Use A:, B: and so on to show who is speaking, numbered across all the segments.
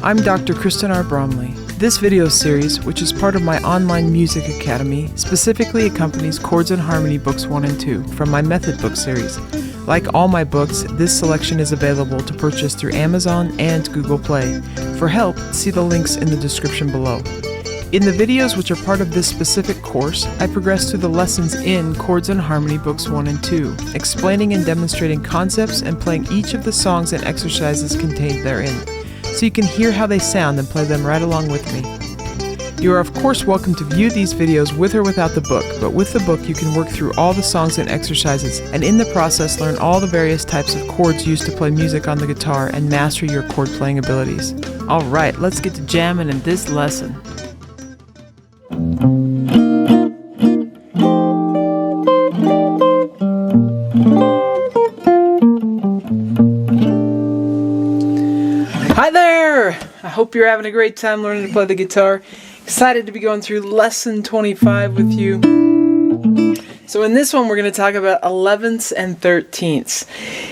A: I'm Dr. Kristen R. Bromley. This video series, which is part of my online music academy, specifically accompanies Chords and Harmony Books 1 and 2 from my Method Book series. Like all my books, this selection is available to purchase through Amazon and Google Play. For help, see the links in the description below. In the videos which are part of this specific course, I progress through the lessons in Chords and Harmony Books 1 and 2, explaining and demonstrating concepts and playing each of the songs and exercises contained therein, so you can hear how they sound and play them right along with me. You are of course welcome to view these videos with or without the book, but with the book you can work through all the songs and exercises, and in the process learn all the various types of chords used to play music on the guitar and master your chord playing abilities. Alright, let's get to jamming in this lesson. Hi there! I hope you're having a great time learning to play the guitar. Excited to be going through lesson 25 with you. So in this one we're going to talk about 11ths and 13ths.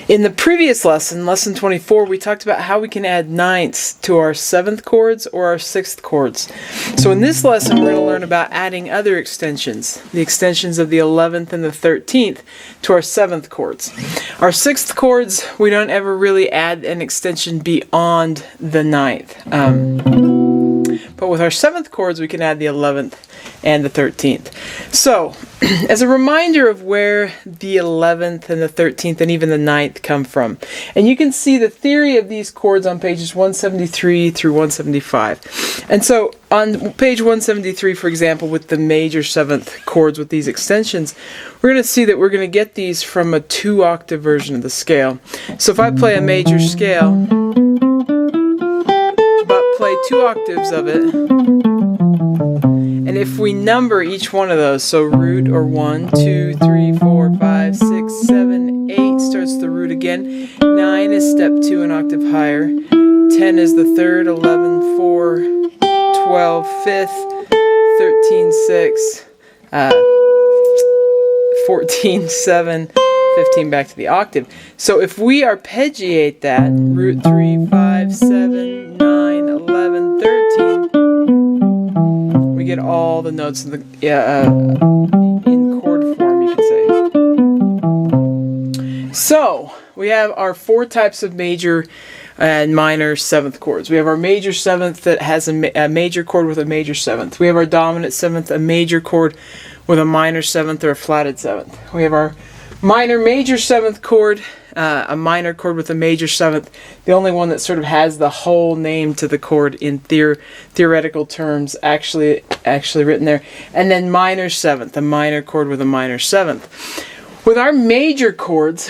A: In the previous lesson, lesson 24, we talked about how we can add ninths to our 7th chords or our 6th chords. So in this lesson we're going to learn about adding other extensions, the extensions of the 11th and the 13th to our 7th chords. Our 6th chords, we don't ever really add an extension beyond the 9th. But with our 7th chords we can add the 11th and the 13th. So, as a reminder of where the 11th and the 13th and even the 9th come from. And you can see the theory of these chords on pages 173 through 175. And so, on page 173, for example, with the major 7th chords with these extensions, we're going to see that we're going to get these from a 2-octave version of the scale. So if I play a major scale, but play 2 octaves of it, and if we number each one of those, so root or 1, 2, 3, 4, 5, 6, 7, 8 starts the root again. 9 is step 2, an octave higher. 10 is the 3rd, 11, 4, 12, 5th, 13, 6, 14, 7, 15 back to the octave. So if we arpeggiate that, root 3, 5, 7, 9, 11, 13, we get all the notes in the in chord form, you could say. So we have our 4 types of major and minor 7th chords. We have our major 7th that has a major chord with a major 7th. We have our dominant 7th, a major chord with a minor 7th or a flatted 7th. We have our minor major 7th chord, a minor chord with a major 7th, the only one that sort of has the whole name to the chord in theoretical terms actually written there, and then minor 7th, a minor chord with a minor 7th. With our major chords,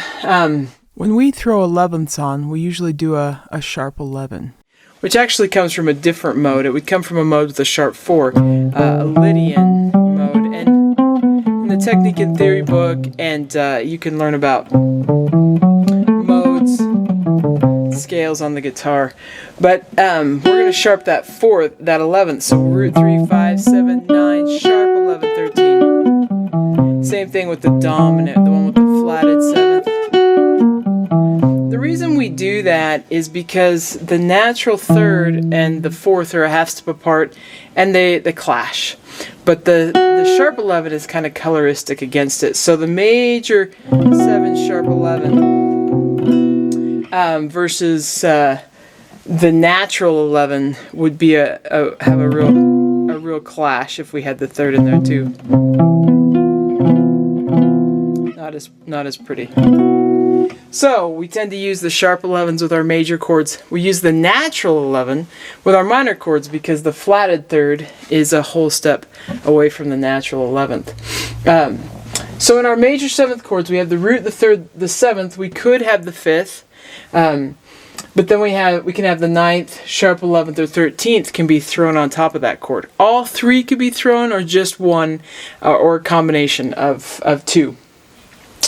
A: when we throw 11ths on, we usually do a sharp 11, which actually comes from a different mode. It would come from a mode with a sharp 4, a Lydian mode, and in the Technique and Theory book, and you can learn about modes, scales on the guitar. But we're going to sharp that 4th, that 11th, so root 3, 5, 7, 9, sharp 11, 13. Same thing with the dominant, the one with the flatted 7th. The reason we do that is because the natural 3rd and the 4th are a half step apart and they clash. But the sharp 11 is kind of coloristic against it. So the major 7 sharp 11 versus the natural 11 would be have a real clash if we had the 3rd in there too. Not as pretty. So we tend to use the sharp 11s with our major chords. We use the natural 11 with our minor chords because the flatted 3rd is a whole step away from the natural 11th. So in our major 7th chords we have the root, the 3rd, the 7th. We could have the 5th, but then we can have the 9th, sharp 11th, or 13th can be thrown on top of that chord. All 3 could be thrown, or just one, or a combination of 2.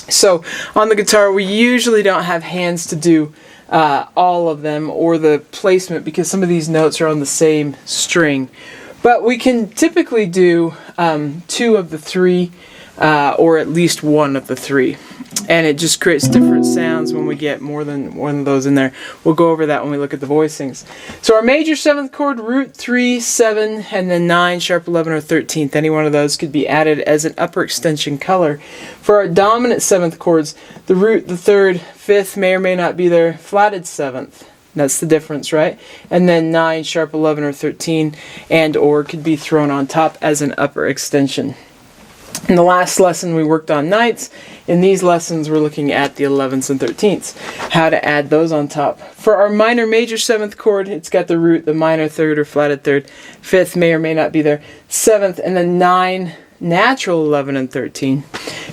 A: So on the guitar we usually don't have hands to do all of them or the placement because some of these notes are on the same string. But we can typically do 2 of the 3 or at least 1 of the 3. and it just creates different sounds when we get more than one of those in there. We'll go over that when we look at the voicings. So our major 7th chord, root 3, 7, and then 9, sharp 11, or 13th. Any one of those could be added as an upper extension color. For our dominant 7th chords, the root, the 3rd, 5th may or may not be there, flatted 7th. That's the difference, right? And then 9, sharp 11, or 13, and or could be thrown on top as an upper extension. In the last lesson we worked on ninths. In these lessons we're looking at the 11ths and 13ths, how to add those on top. For our minor major 7th chord, it's got the root, the minor 3rd or flatted 3rd, 5th may or may not be there, 7th, and then 9, natural 11 and 13.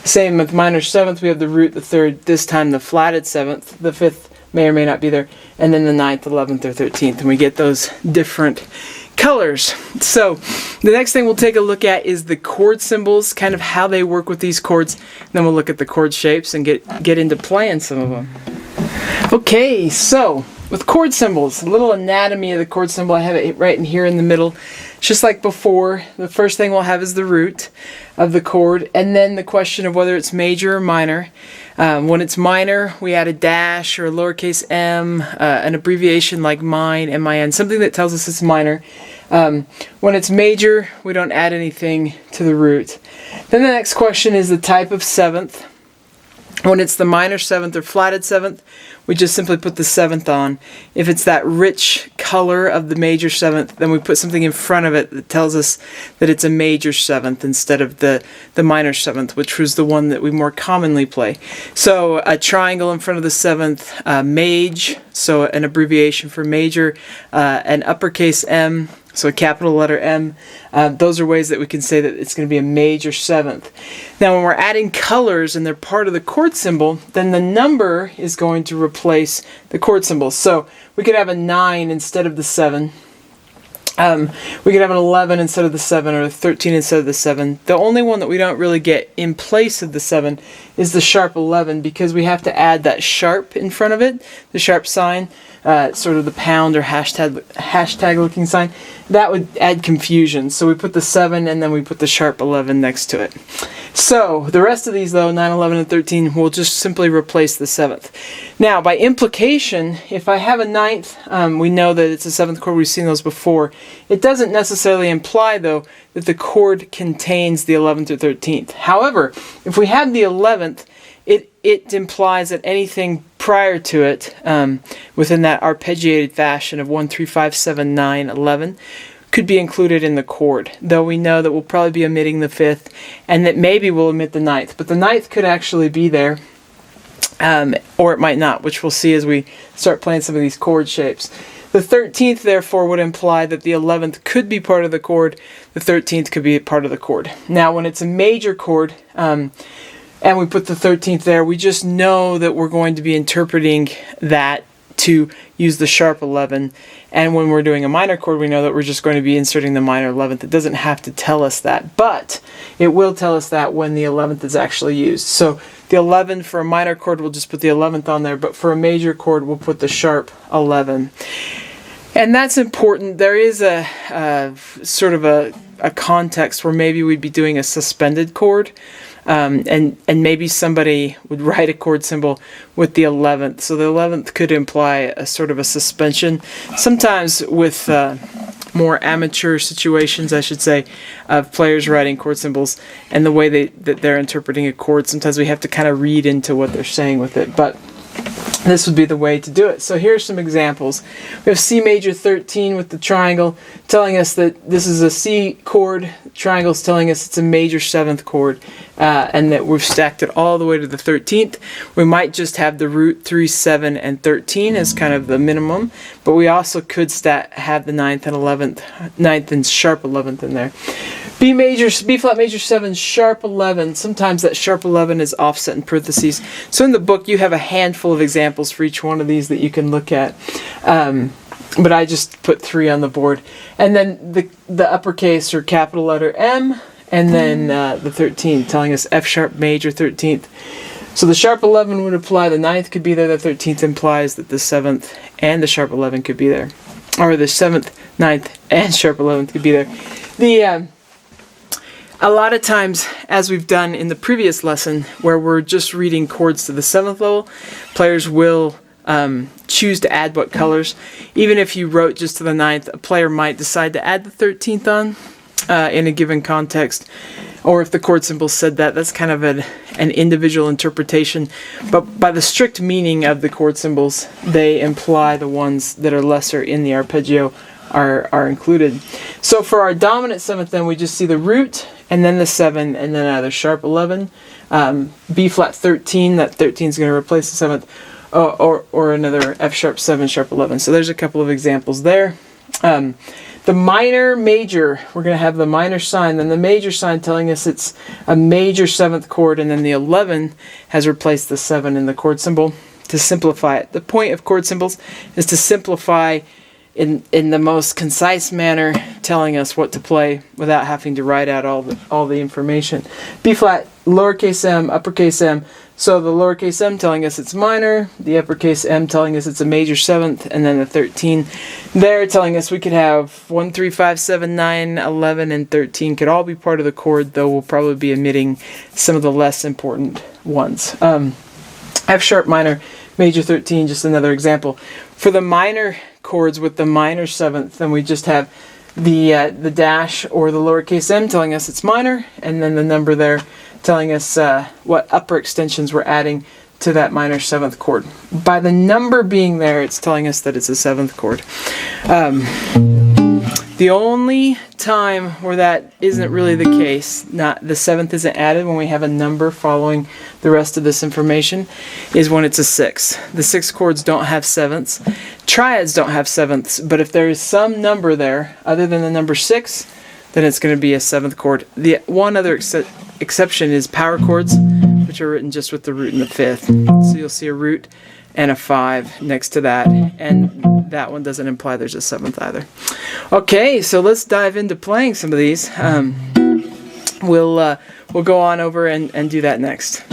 A: Same with minor 7th, we have the root, the 3rd, this time the flatted 7th, the 5th may or may not be there, and then the 9th, 11th, or 13th, and we get those different colors. So the next thing we'll take a look at is the chord symbols, kind of how they work with these chords. Then we'll look at the chord shapes and get into playing some of them. Okay, so with chord symbols, a little anatomy of the chord symbol. I have it right in here in the middle. Just like before, the first thing we'll have is the root of the chord, and then the question of whether it's major or minor. When it's minor, we add a dash or a lowercase m, an abbreviation like mine, M-I-N, something that tells us it's minor. When it's major, we don't add anything to the root. Then the next question is the type of 7th. When it's the minor 7th or flatted 7th, we just simply put the 7th on. If it's that rich color of the major 7th, then we put something in front of it that tells us that it's a major 7th instead of the minor 7th, which was the one that we more commonly play. So a triangle in front of the 7th, mage, so an abbreviation for major, an uppercase M, so a capital letter M. Those are ways that we can say that it's going to be a major 7th. Now when we're adding colors and they're part of the chord symbol, then the number is going to replace the chord symbol. So we could have a 9 instead of the 7. We could have an 11 instead of the 7, or a 13 instead of the 7. The only one that we don't really get in place of the 7 is the sharp 11, because we have to add that sharp in front of it, the sharp sign, sort of the pound or hashtag looking sign. That would add confusion. So we put the 7 and then we put the sharp 11 next to it. So the rest of these though, 9, 11, and 13, will just simply replace the 7th. Now by implication, if I have a 9th, we know that it's a 7th chord, we've seen those before. It doesn't necessarily imply though that the chord contains the 11th or 13th. However, if we have the 11th, it implies that anything prior to it, within that arpeggiated fashion of 1, 3, 5, 7, 9, 11, could be included in the chord, though we know that we'll probably be omitting the 5th, and that maybe we'll omit the 9th. But the 9th could actually be there, or it might not, which we'll see as we start playing some of these chord shapes. The 13th, therefore, would imply that the 11th could be part of the chord, the 13th could be part of the chord. Now, when it's a major chord, and we put the 13th there, we just know that we're going to be interpreting that to use the sharp 11. And when we're doing a minor chord, we know that we're just going to be inserting the minor 11th. It doesn't have to tell us that, but it will tell us that when the 11th is actually used. So the 11 for a minor chord, we'll just put the 11th on there, but for a major chord, we'll put the sharp 11. And that's important. There is a sort of a context where maybe we'd be doing a suspended chord. And maybe somebody would write a chord symbol with the 11th. So the 11th could imply a sort of a suspension. Sometimes with more amateur situations, I should say, of players writing chord symbols and the way that they're interpreting a chord, sometimes we have to kind of read into what they're saying with it. But this would be the way to do it. So here's some examples. We have C major 13 with the triangle telling us that this is a C chord. The triangle's telling us it's a major 7th chord, and that we've stacked it all the way to the 13th. We might just have the root 3, 7, and 13 as kind of the minimum, but we also could have the 9th and 11th, 9th and sharp 11th in there. B flat major 7, sharp 11. Sometimes that sharp 11 is offset in parentheses. So in the book you have a handful of examples for each one of these that you can look at. But I just put 3 on the board. And then the uppercase or capital letter M, and then the 13 telling us F sharp major 13th. So the sharp 11 would apply, the 9th could be there, the 13th implies that the 7th and the sharp 11 could be there. Or the 7th, 9th, and sharp 11th could be there. A lot of times, as we've done in the previous lesson, where we're just reading chords to the 7th level, players will choose to add what colors. Even if you wrote just to the 9th, a player might decide to add the 13th on in a given context. Or if the chord symbol said that, that's kind of an individual interpretation. But by the strict meaning of the chord symbols, they imply the ones that are lesser in the arpeggio are included. So for our dominant 7th, then we just see the root, and then the 7, and then either sharp 11, B flat 13, that 13 is going to replace the 7th, or another F sharp 7, sharp 11. So there's a couple of examples there. The minor, major, we're going to have the minor sign, then the major sign telling us it's a major 7th chord, and then the 11 has replaced the 7 in the chord symbol to simplify it. The point of chord symbols is to simplify in the most concise manner, telling us what to play without having to write out all the information. B flat, lowercase m, uppercase m. So the lowercase m telling us it's minor, the uppercase m telling us it's a major 7th, and then the 13 there telling us we could have 1, 3, 5, 7, 9, 11, and 13 could all be part of the chord, though we'll probably be omitting some of the less important ones. F sharp minor, major 13, just another example. For the minor chords with the minor 7th, then we just have the dash or the lowercase m telling us it's minor, and then the number there telling us what upper extensions we're adding to that minor 7th chord. By the number being there, it's telling us that it's a 7th chord. The only time where that isn't really the case, not the 7th isn't added when we have a number following the rest of this information, is when it's a 6. The 6 chords don't have 7ths. Triads don't have 7ths, but if there is some number there other than the number 6, then it's going to be a 7th chord. The one other exception is power chords, which are written just with the root and the 5th. So you'll see a root and a 5 next to that, and that one doesn't imply there's a 7th either. Okay, so let's dive into playing some of these. We'll go on over and do that next.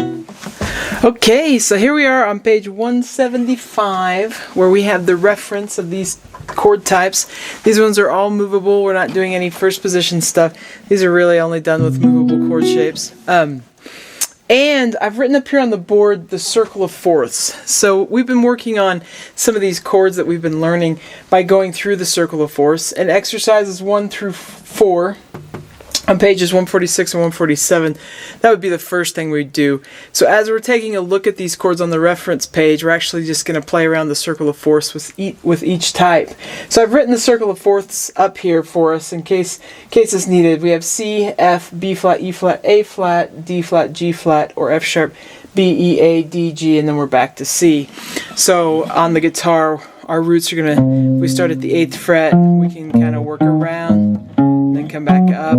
A: Okay, so here we are on page 175, where we have the reference of these chord types. These ones are all movable. We're not doing any first position stuff. These are really only done with movable chord shapes. And I've written up here on the board the circle of fourths. So we've been working on some of these chords that we've been learning by going through the circle of fourths. And exercises 1 through 4 on pages 146 and 147, that would be the first thing we'd do. So as we're taking a look at these chords on the reference page, we're actually just going to play around the circle of fourths with each type. So I've written the circle of fourths up here for us in case it's needed. We have C, F, B flat, E flat, A flat, D flat, G flat, or F sharp, B, E, A, D, G, and then we're back to C. So on the guitar, our roots are going to, we start at the 8th fret, we can kind of work around, then come back up,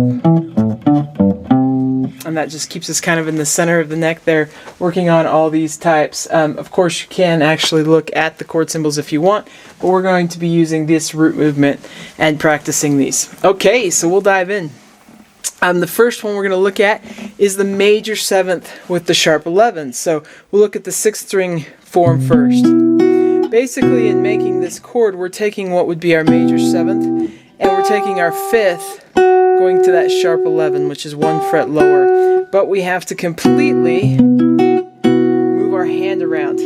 A: and that just keeps us kind of in the center of the neck there, working on all these types. Of course, you can actually look at the chord symbols if you want, but we're going to be using this root movement and practicing these. Okay, so we'll dive in. The first one we're going to look at is the major 7th with the sharp 11. So we'll look at the 6th string form first. Basically, in making this chord, we're taking what would be our major 7th, and we're taking our 5th, going to that sharp 11, which is 1 fret lower. But we have to completely move our hand around.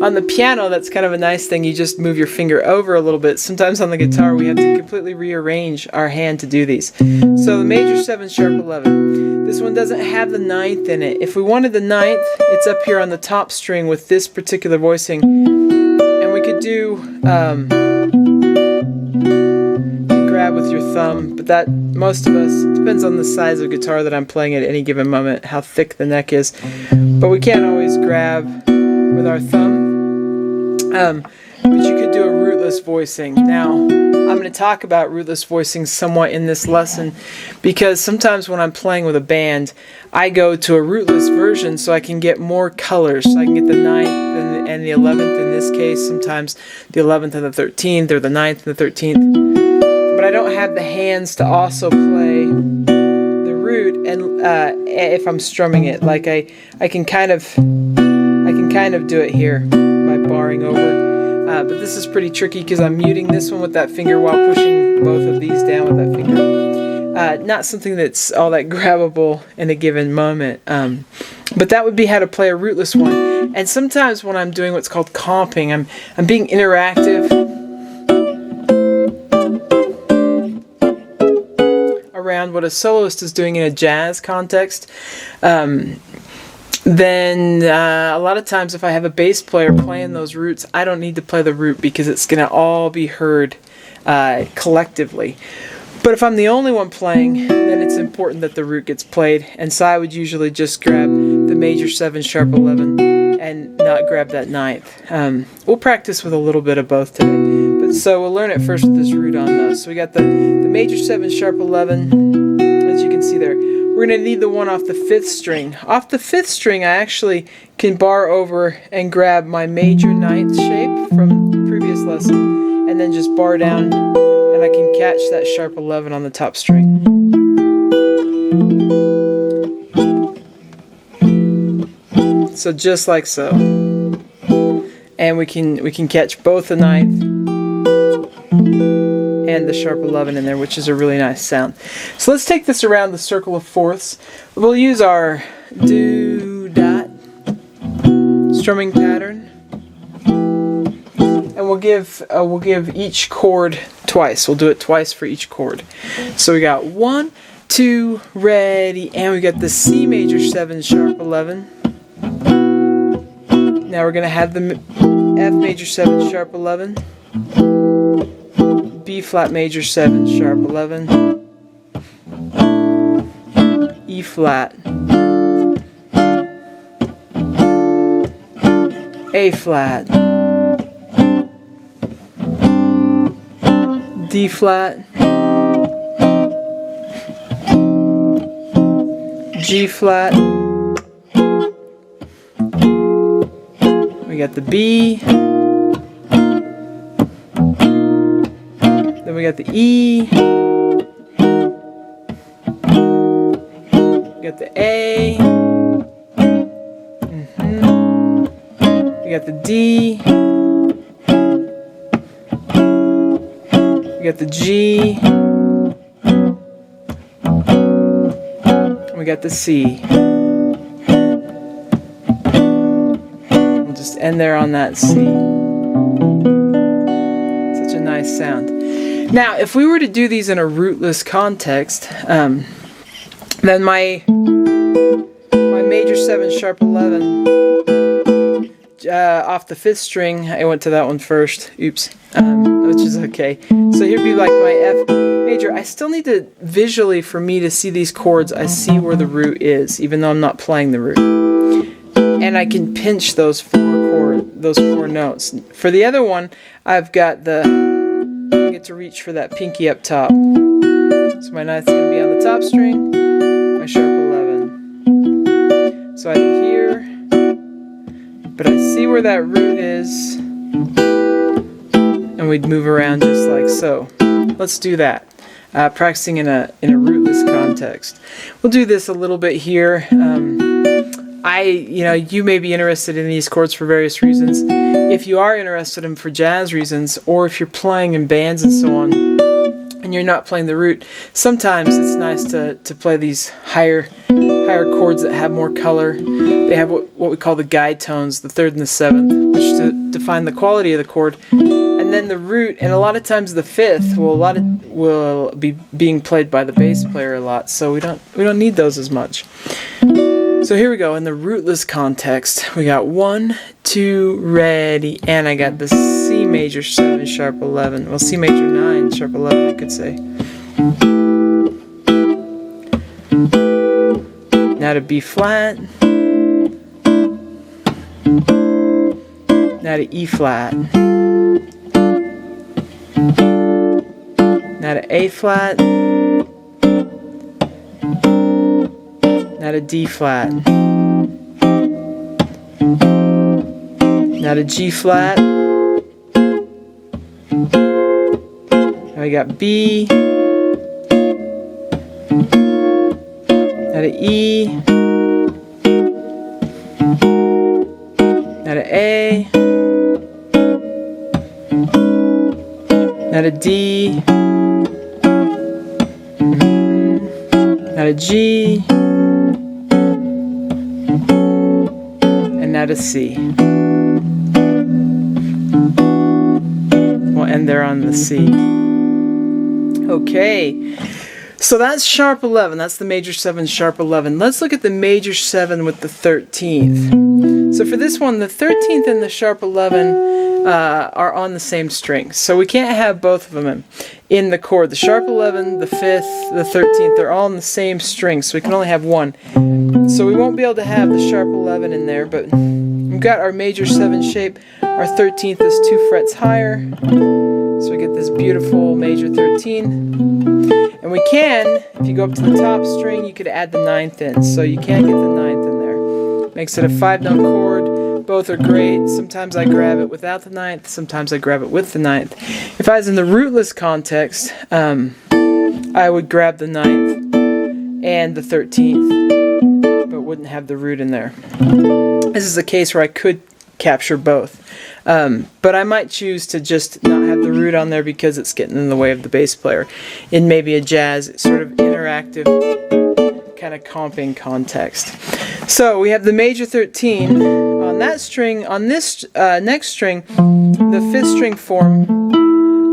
A: On the piano, that's kind of a nice thing. You just move your finger over a little bit. Sometimes on the guitar, we have to completely rearrange our hand to do these. So the major 7, sharp 11. This one doesn't have the 9th in it. If we wanted the 9th, it's up here on the top string with this particular voicing. And we could do grab with your thumb, but that, most of us, it depends on the size of guitar that I'm playing at any given moment, how thick the neck is. But we can't always grab with our thumb. But you could do a rootless voicing. Now, I'm going to talk about rootless voicing somewhat in this lesson, because sometimes when I'm playing with a band, I go to a rootless version so I can get more colors. So I can get the 9th and the 11th in this case, sometimes the 11th and the 13th, or the 9th and the 13th. But I don't have the hands to also play the root, and if I'm strumming it, like I can kind of do it here by barring over. But this is pretty tricky because I'm muting this one with that finger while pushing both of these down with that finger. not something that's all that grabbable in a given moment. But that would be how to play a rootless one. And sometimes when I'm doing what's called comping, I'm being interactive around what a soloist is doing in a jazz context. Then a lot of times if I have a bass player playing those roots, I don't need to play the root because it's going to all be heard collectively. But if I'm the only one playing, then it's important that the root gets played. And so I would usually just grab the major 7 sharp 11 and not grab that ninth. We'll practice with a little bit of both today. But so we'll learn it first with this root on those. So we got the major 7 sharp 11, as you can see there. We're going to need the one off the 5th string. Off the 5th string, I actually can bar over and grab my major 9th shape from the previous lesson, and then just bar down, and I can catch that sharp 11 on the top string. So just like so. And we can catch both the 9th and the sharp 11 in there, which is a really nice sound. So let's take this around the circle of fourths. We'll use our do-dot strumming pattern, and we'll give each chord twice. We'll do it twice for each chord. So we got 1, 2, ready, and we got the C major 7 sharp 11. Now we're going to have the F major 7 sharp 11. B flat major 7 sharp 11, E flat, A flat, D flat, G flat, we got the B, then we got the E, we got the A, we got the D, we got the G, we got the C. We'll just end there on that C. Such a nice sound. Now, if we were to do these in a rootless context, then my major 7 sharp 11 off the 5th string, I went to that one first, oops, which is okay. So here'd be like my F major. I still need to visually, for me to see these chords, I see where the root is, even though I'm not playing the root. And I can pinch those four notes. For the other one, I've got I get to reach for that pinky up top. So my ninth's going to be on the top string, my sharp 11. So I hit here, but I see where that root is, and we'd move around just like so. Let's do that. Practicing in a rootless context. We'll do this a little bit here. You may be interested in these chords for various reasons. If you are interested in them for jazz reasons, or if you're playing in bands and so on, and you're not playing the root, sometimes it's nice to play these higher chords that have more color. They have what we call the guide tones, the 3rd and the 7th, which define the quality of the chord. And then the root, and a lot of times the 5th, will be being played by the bass player a lot, so we don't need those as much. So here we go, in the rootless context, we got 1, 2, ready, and I got the C major 7 sharp 11, well, C major 9 sharp 11, I could say. Now to B flat, now to E flat, now to A flat, now to D flat, now to G flat, now we got B, now to E, now to A, now to D, now to G, and now to C. We'll end there on the C. Okay, so that's sharp 11. That's the major 7 sharp 11. Let's look at the major 7 with the 13th. So for this one, the 13th and the sharp 11 are on the same string. So we can't have both of them in the chord. The sharp 11, the 5th, the 13th, they're all on the same string, so we can only have one. So we won't be able to have the sharp 11 in there, but we've got our major 7 shape. Our 13th is 2 frets higher. So we get this beautiful major 13. And we can, if you go up to the top string, you could add the 9th in. So you can get the 9th in there. Makes it a 5-note chord. Both are great. Sometimes I grab it without the 9th. Sometimes I grab it with the 9th. If I was in the rootless context, I would grab the 9th and the 13th, but wouldn't have the root in there. This is a case where I could capture both. But I might choose to just not have the root on there because it's getting in the way of the bass player in maybe a jazz sort of interactive kind of comping context. So we have the major 13 on that string. On this next string, the 5th string form,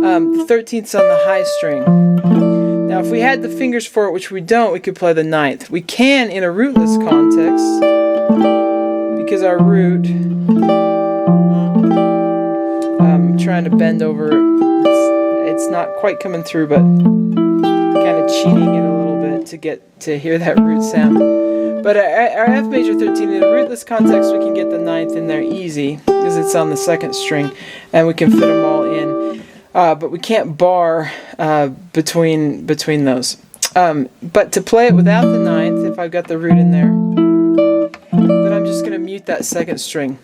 A: the 13th's on the high string. Now if we had the fingers for it, which we don't, we could play the 9th. We can in a rootless context because our root, I'm trying to bend over, it's not quite coming through, but kind of cheating it a little bit to get to hear that root sound. But our F major 13 in a rootless context, we can get the 9th in there easy because it's on the 2nd string, and we can fit them all in. But we can't bar between those. But to play it without the 9th, if I've got the root in there, then I'm just going to mute that 2nd string.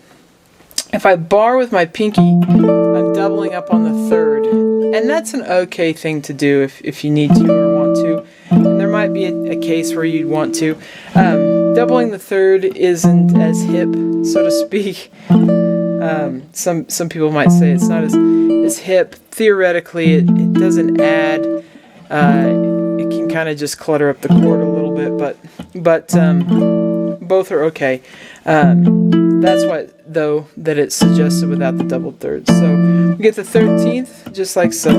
A: If I bar with my pinky, I'm doubling up on the 3rd, and that's an okay thing to do if you need to or want to. And there might be a case where you'd want to. Doubling the 3rd isn't as hip, so to speak. Some people might say it's not as hip. Theoretically, it doesn't add. It can kind of just clutter up the chord a little bit, but both are okay. That's why, though, that it's suggested without the doubled thirds. So we get the 13th, just like so,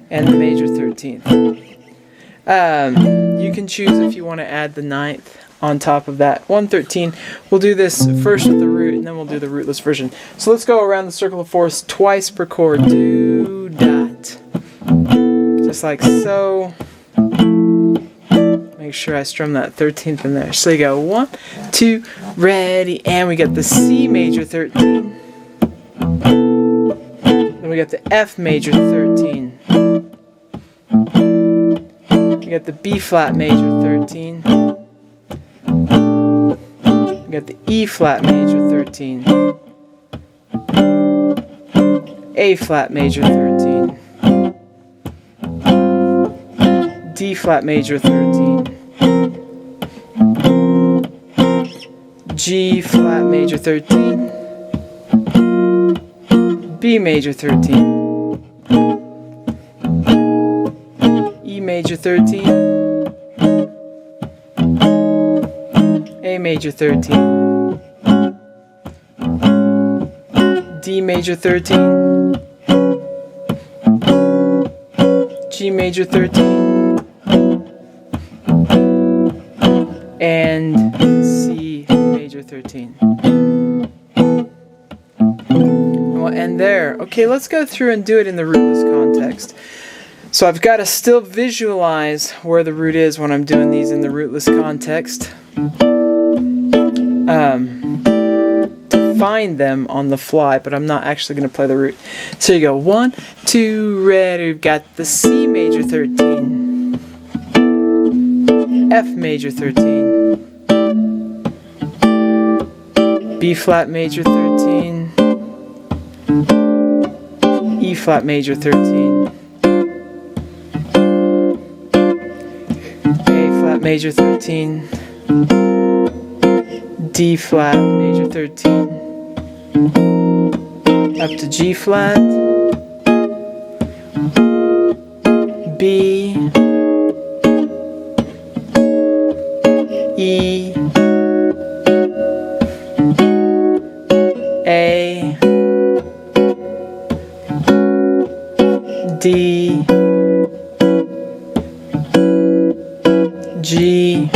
A: and the major 13th. You can choose if you want to add the 9th on top of that. 113. We'll do this first with the root, and then we'll do the rootless version. So let's go around the circle of 4ths twice per chord. Do, dot. Just like so. Make sure I strum that 13th in there. So you go 1, 2, ready, and we get the C major 13. Then we got the F major 13. We got the B flat major 13. We got the E flat major 13. A flat major 13. D flat major 13. G flat major 13. B major 13. E major 13. A major 13. D major 13. G major 13. And C major 13. And we'll end there. Okay, let's go through and do it in the rootless context. So I've got to still visualize where the root is when I'm doing these in the rootless context. To find them on the fly, but I'm not actually going to play the root. So you go 1, 2, ready. We've got the C major 13. F major 13, B flat major 13, E flat major 13, A flat major 13, D flat major 13, up to G flat, B, G,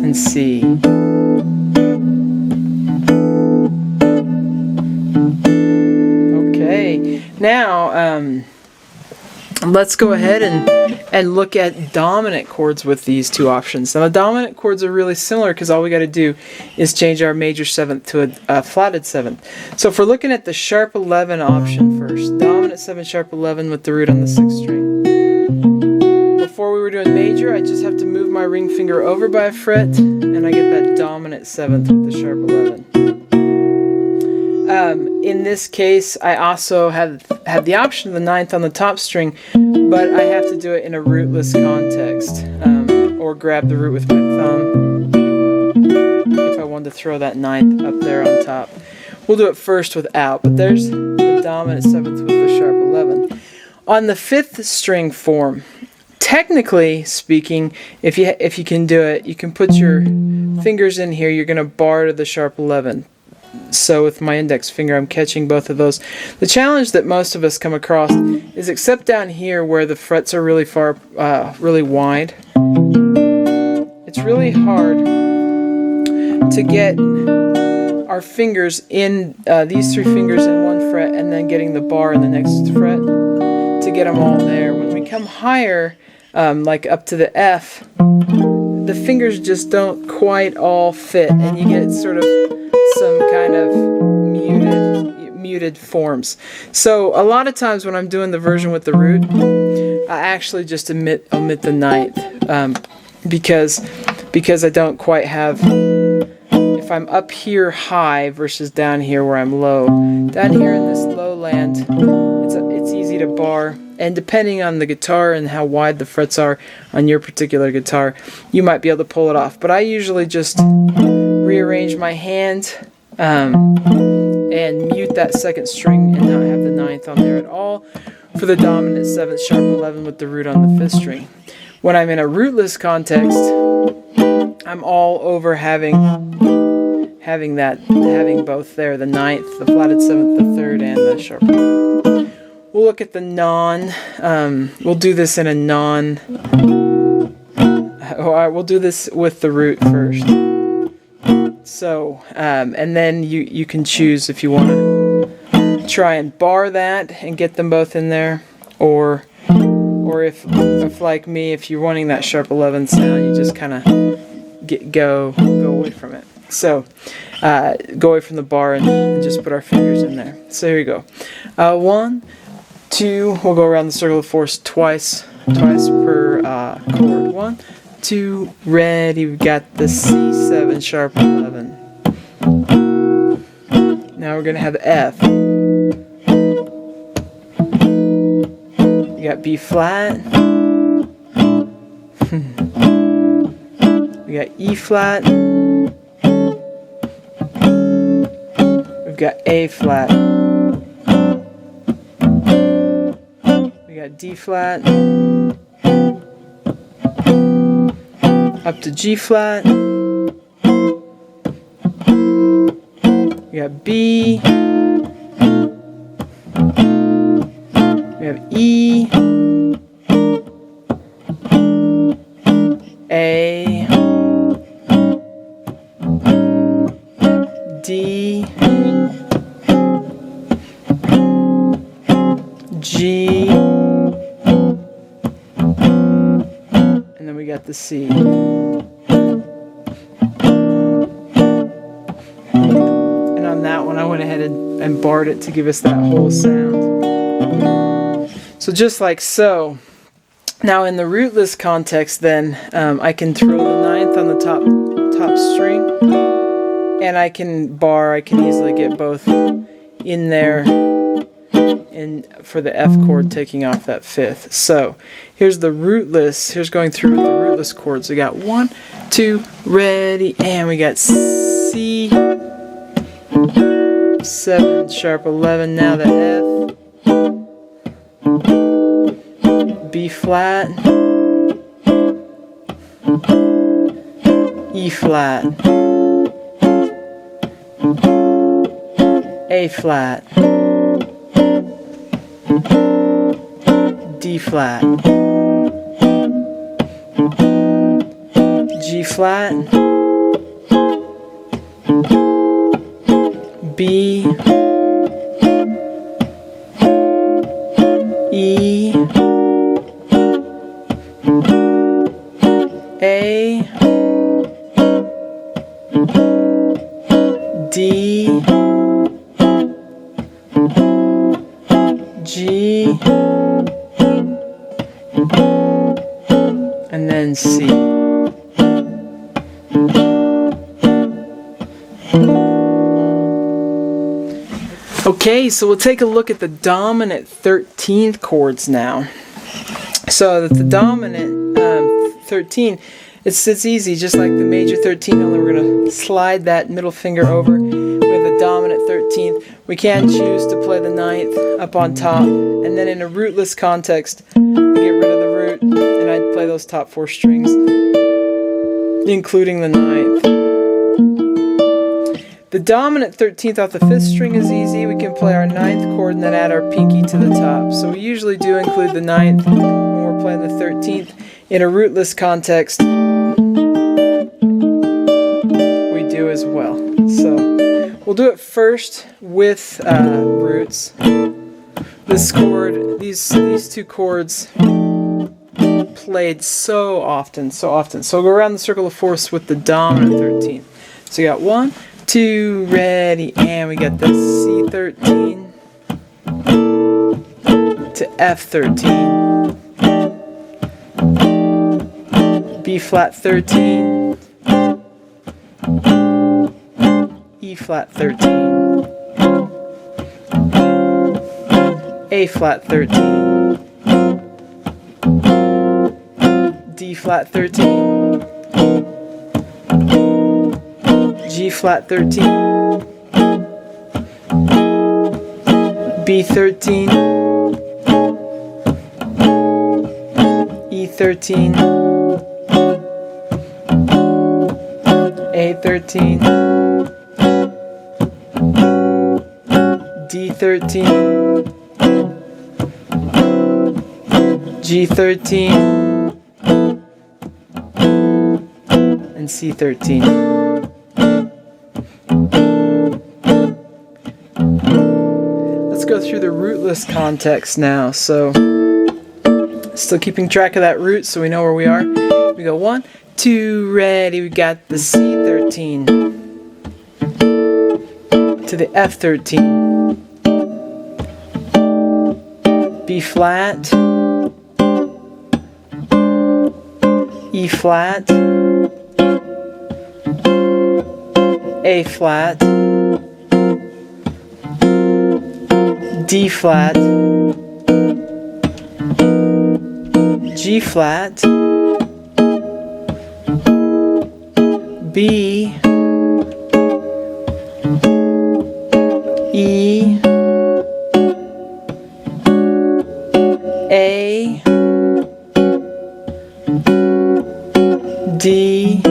A: and C. Okay, now let's go ahead and look at dominant chords with these two options. Now the dominant chords are really similar because all we got to do is change our major 7th to a flatted 7th. So if we're looking at the sharp 11 option first, dominant 7 sharp 11 with the root on the 6th string. Before we were doing major, I just have to move my ring finger over by a fret and I get that dominant 7th with the sharp 11. In this case, I also had the option of the 9th on the top string, but I have to do it in a rootless context, or grab the root with my thumb if I wanted to throw that 9th up there on top. We'll do it first without, but there's the dominant 7th with the sharp 11. On the 5th string form, technically speaking, if you can do it, you can put your fingers in here, you're going to bar to the sharp 11. So with my index finger, I'm catching both of those. The challenge that most of us come across is, except down here where the frets are really far, really wide, it's really hard to get our fingers in, these 3 fingers in one fret and then getting the bar in the next fret to get them all there. When we come higher, like up to the F, the fingers just don't quite all fit and you get sort of some kind of muted forms. So a lot of times when I'm doing the version with the root, I actually just omit the 9th because I don't quite have, if I'm up here high versus down here where I'm low, down here in this lowland, it's easy to bar, and depending on the guitar and how wide the frets are on your particular guitar, you might be able to pull it off. But I usually just rearrange my hand and mute that 2nd string and not have the 9th on there at all for the dominant 7th sharp 11 with the root on the 5th string. When I'm in a rootless context, I'm all over having both there, the 9th, the flatted 7th, the 3rd, and the sharp 11. We'll look at the we'll do this in a we'll do this with the root first. So, and then you can choose if you want to try and bar that and get them both in there, or if like me, if you're wanting that sharp 11 sound, you just kind of go away from it. So, go away from the bar and just put our fingers in there. So here we go. 1, 2. We'll go around the circle of 4 twice per chord. 1, 2, ready. We've got the C7 sharp 11. Now we're going to have F. You got B flat. We got E flat. We've got A flat. We got D flat. Up to G flat. We got B. We have E. A. D. G. And then we got the C. And on that one I went ahead and barred it to give us that whole sound. So just like so. Now in the rootless context then, I can throw the 9th on the top string, and I can easily get both in there and for the F chord taking off that 5th. So here's the rootless, here's going through with the rootless chords. We got 1, 2, ready, and we got C, 7 sharp 11, now the F, B flat, E flat, A flat, D flat, flat, B, E, A, D, G, and then C. Okay, so we'll take a look at the dominant 13th chords now. So the dominant 13, it's easy, just like the major 13, only we're going to slide that middle finger over. We have the dominant 13th. We can choose to play the 9th up on top, and then in a rootless context, I get rid of the root, and I'd play those top 4 strings, including the 9th. The dominant 13th off the 5th string is easy. We can play our 9th chord and then add our pinky to the top. So we usually do include the 9th when we're playing the 13th. In a rootless context, we do as well. So we'll do it first with roots. This chord, these 2 chords played so often. So we'll go around the circle of 4ths with the dominant 13th. So you got 1, 2, ready, and we got the C13 to F13, B flat 13, E flat 13, A flat 13, D flat 13, G flat 13, B 13, E 13, A 13, D 13, G 13, and C 13. Let's go through the rootless context now. So, still keeping track of that root so we know where we are. We go 1, 2, ready. We got the C13 to the F13, B flat, E flat, A flat, D flat, G flat, B, E, A, D,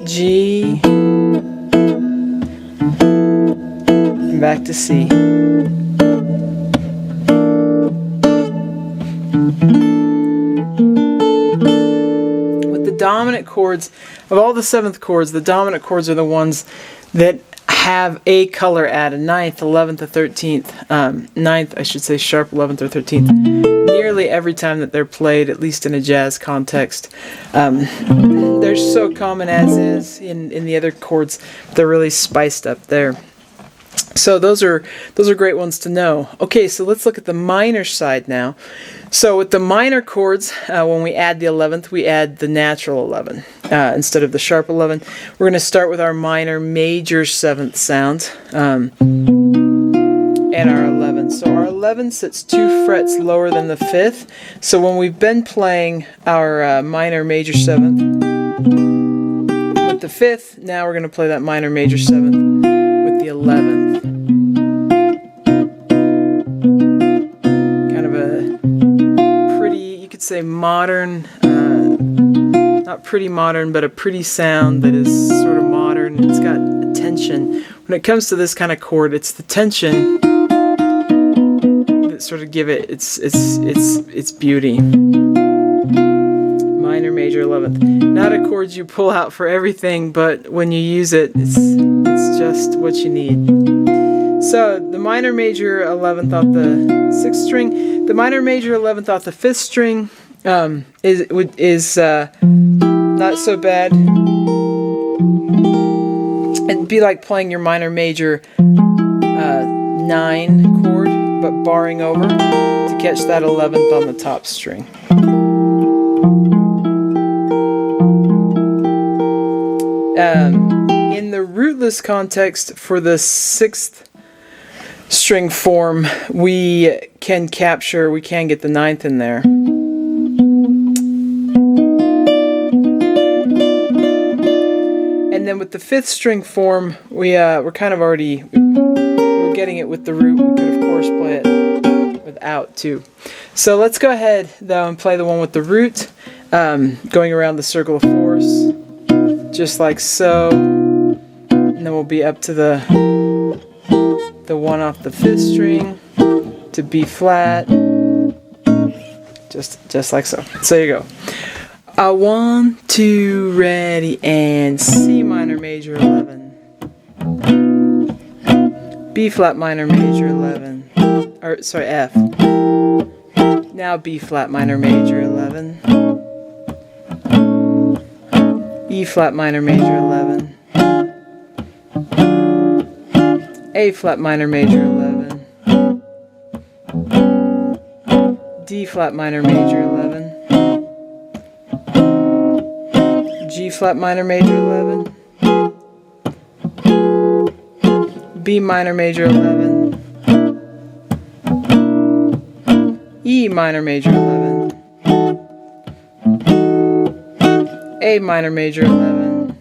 A: G, and back to C. With the dominant chords, of all the 7th chords, the dominant chords are the ones that have a color added, 9th, 11th, or 13th, 9th, I should say sharp 11th or 13th, nearly every time that they're played, at least in a jazz context. They're so common as is in the other chords, they're really spiced up there. So those are great ones to know. Okay, so let's look at the minor side now. So with the minor chords, when we add the 11th, we add the natural 11 instead of the sharp 11. We're going to start with our minor major 7th sound and our 11. So our 11 sits 2 frets lower than the 5th. So when we've been playing our minor major 7th with the 5th, now we're going to play that minor major 7th with the 11th. Kind of a pretty, you could say modern, not pretty modern, but a pretty sound that is sort of modern. It's got a tension. When it comes to this kind of chord, it's the tension that sort of give it its beauty. 11th. Not a chord you pull out for everything, but when you use it, it's just what you need. So the minor major 11th off the 6th string, the minor major 11th off the 5th string is not so bad. It'd be like playing your minor major 9 chord, but barring over to catch that 11th on the top string. In the rootless context for the 6th string form, we can get the 9th in there. And then with the 5th string form, we're kind of already getting it with the root. We could of course play it without too. So let's go ahead though and play the one with the root, going around the circle of 4s, just like so. And then we'll be up to the one off the 5th string to B flat, just like so. So here you go. 1, 2, ready, and C minor major 11. B flat minor major 11. Or sorry, F. Now B flat minor major 11. E flat minor major 11. A flat minor major 11. D flat minor major 11. G flat minor major 11. B minor major 11. E minor major 11. A minor major 11.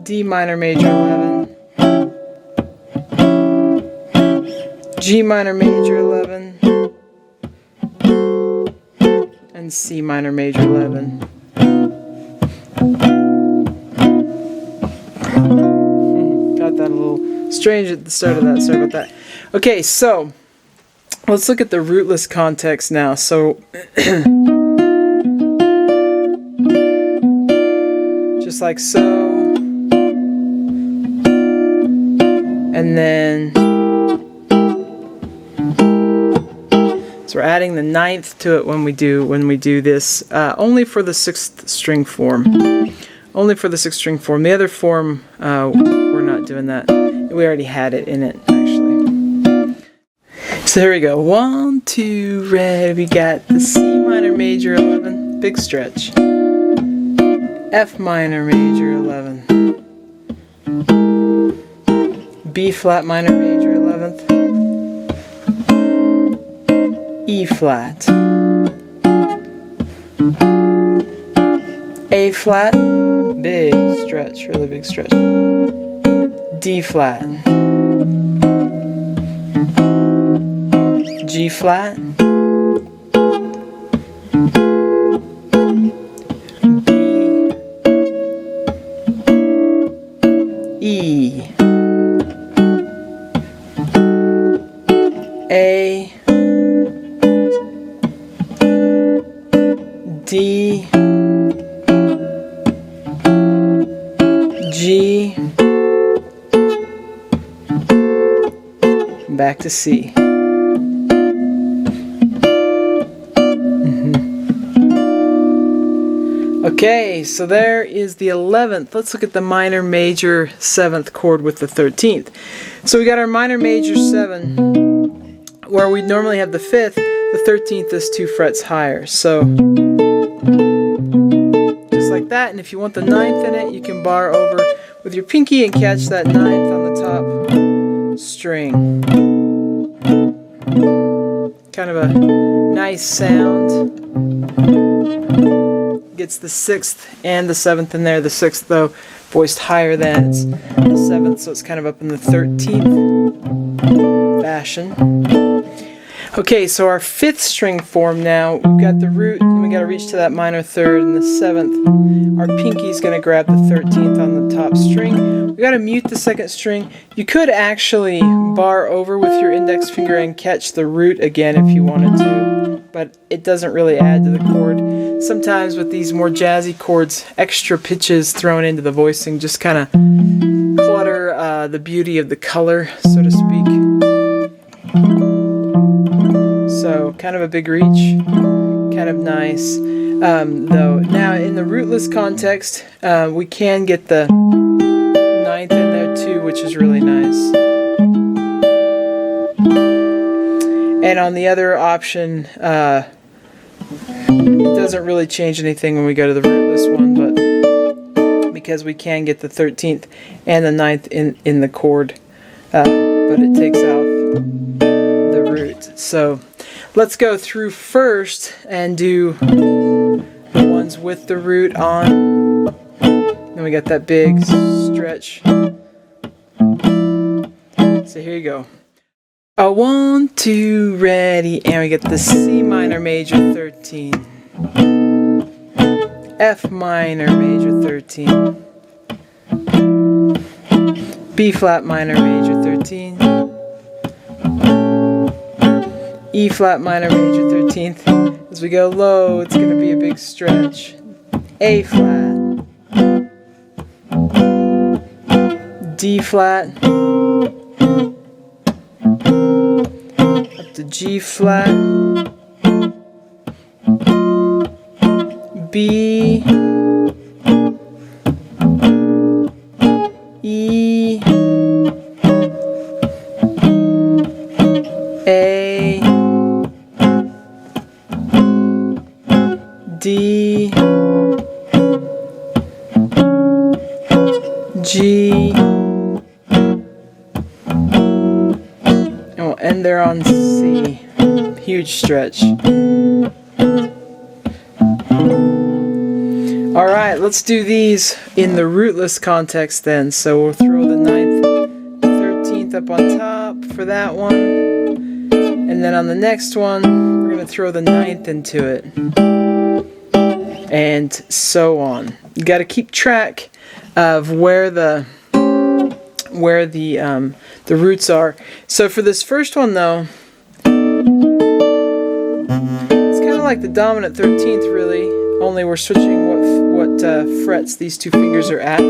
A: D minor major 11. G minor major 11. And C minor major 11. Got that a little strange at the start of that. Sorry about that. Okay, so let's look at the rootless context now. So just like so. And then so we're adding the 9th to it when we do this, only for the 6th string form. Only for the 6th string form. The other form, we're not doing that. We already had it in it, actually. So here we go. 1, 2, ready. We got the C minor major 11, big stretch. F minor major 11. B flat minor major 11th. E flat. A flat, big stretch, really big stretch. D flat. G flat. B. E. A. D. G. Back to C. Okay, so there is the 11th. Let's look at the minor major 7th chord with the 13th. So we got our minor major 7, where we normally have the 5th. The 13th is 2 frets higher. So just like that. And if you want the 9th in it, you can bar over with your pinky and catch that 9th on the top string. Kind of a nice sound. Gets the 6th and the 7th in there. The 6th, though, voiced higher than it's the 7th, so it's kind of up in the 13th fashion. Okay, so our 5th string form now, we've got the root, and we got to reach to that minor 3rd, and the 7th, our pinky's going to grab the 13th on the top string. We got to mute the 2nd string. You could actually bar over with your index finger and catch the root again if you wanted to, but it doesn't really add to the chord. Sometimes with these more jazzy chords, extra pitches thrown into the voicing just kind of clutter the beauty of the color, so to speak. So kind of a big reach, kind of nice. Though now in the rootless context, we can get the 9th in there too, which is really nice. And on the other option, it doesn't really change anything when we go to the rootless one, but because we can get the 13th and the 9th in the chord, but it takes out the root. So let's go through first and do the ones with the root on. Then we got that big stretch. So here you go. 1, 2, ready, and we get the C minor major 13, F minor major 13, B flat minor major 13, E flat minor major 13th. As we go low, it's going to be a big stretch. A flat, D flat, up to G flat, B, E, A, D, G, and we'll end there on C. Huge stretch. Alright, let's do these in the rootless context then. So we'll throw the 9th, 13th up on top for that one. And then on the next one, we're going to throw the 9th into it. And so on. You got to keep track of where the roots are. So for this first one though, it's kind of like the dominant 13th really, only we're switching what frets these two fingers are at,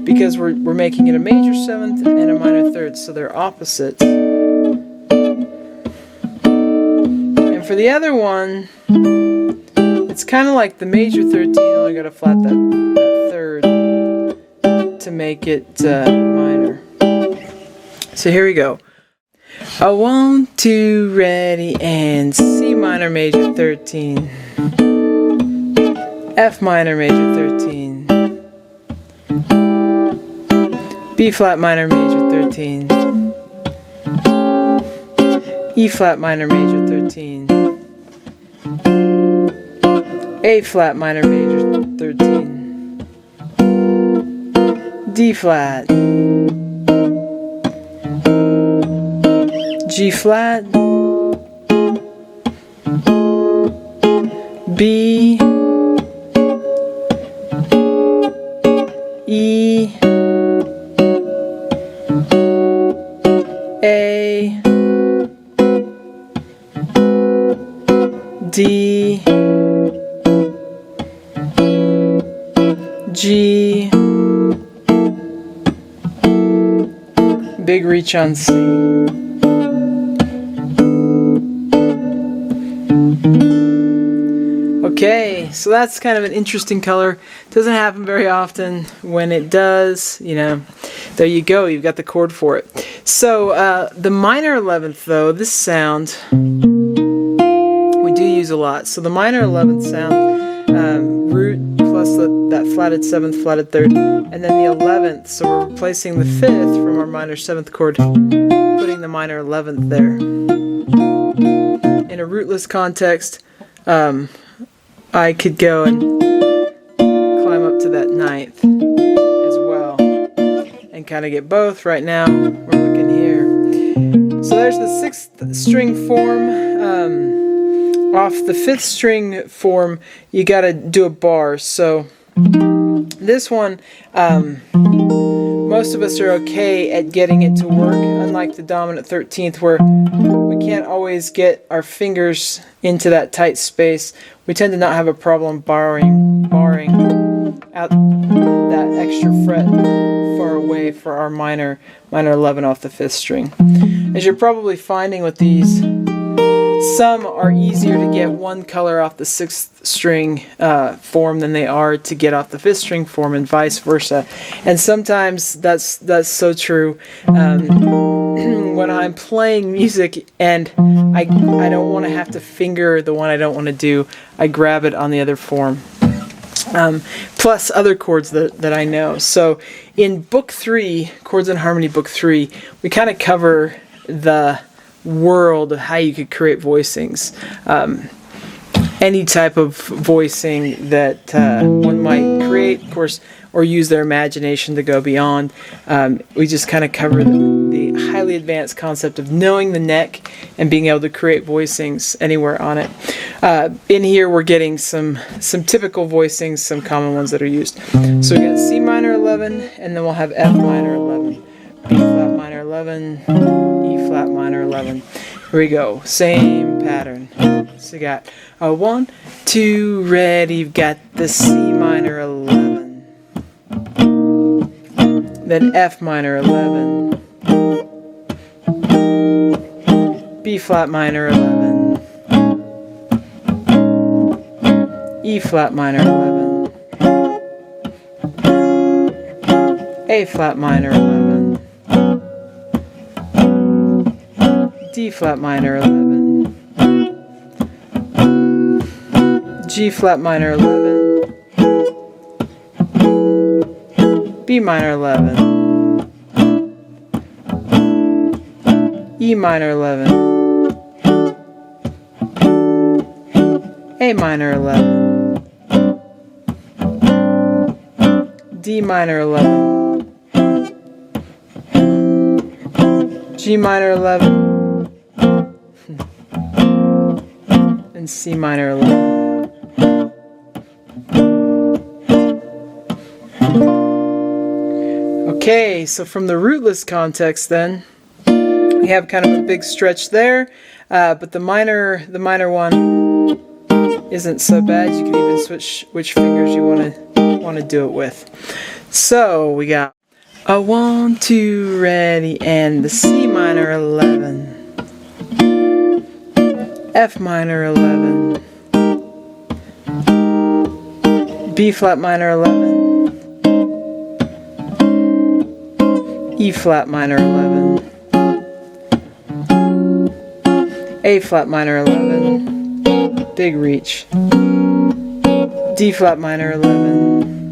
A: because we're making it a major 7th and a minor 3rd, so they're opposites. And for the other one, it's kind of like the major 13, only got to flat that 3rd to make it minor. So here we go. 1, 2, ready, and C minor major 13, F minor major 13, B flat minor major 13, E flat minor major 13, A flat minor major 13, D flat, G flat, B, E, A, D, G, big reach on C. Okay, so that's kind of an interesting color. Doesn't happen very often. When it does, you know, there you go, you've got the chord for it. So the minor 11th though, this sound we do use a lot. So the minor 11th sound, root plus that flatted 7th, flatted 3rd, and then the 11th, so we're replacing the 5th from our minor 7th chord, putting the minor 11th there. In a rootless context, I could go and climb up to that 9th as well and kind of get both. Right now we're looking here. So there's the 6th string form. off the 5th string form, you got to do a bar. So this one, most of us are okay at getting it to work, unlike the dominant 13th where we can't always get our fingers into that tight space. We tend to not have a problem barring out that extra fret far away for our minor 11 off the 5th string. As you're probably finding with these, some are easier to get one color off the 6th string form than they are to get off the 5th string form, and vice versa. And sometimes that's so true. When I'm playing music and I don't want to have to finger the one I don't want to do, I grab it on the other form. Plus other chords that I know. So in Book 3, Chords and Harmony Book 3, we kind of cover the world of how you could create voicings. Any type of voicing that one might create, of course, or use their imagination to go beyond. We just kind of cover the highly advanced concept of knowing the neck and being able to create voicings anywhere on it. In here we're getting some typical voicings, some common ones that are used. So we got C minor 11, and then we'll have F minor 11, B flat minor 11, E flat minor 11. Here we go, same pattern. So you got a 1, 2, ready, you've got the C minor 11, then F minor 11, B flat minor 11, E flat minor 11, A flat minor 11, D flat minor 11, G flat minor 11, B minor 11, E minor 11, A minor 11, D minor 11, G minor 11, and C minor 11. Okay, so from the rootless context then, we have kind of a big stretch there, but the minor one isn't so bad. You can even switch which fingers you want to do it with. So we got a 1, 2, ready, and the C minor 11, F minor 11, B flat minor 11, E flat minor 11, A flat minor 11, big reach, D flat minor 11,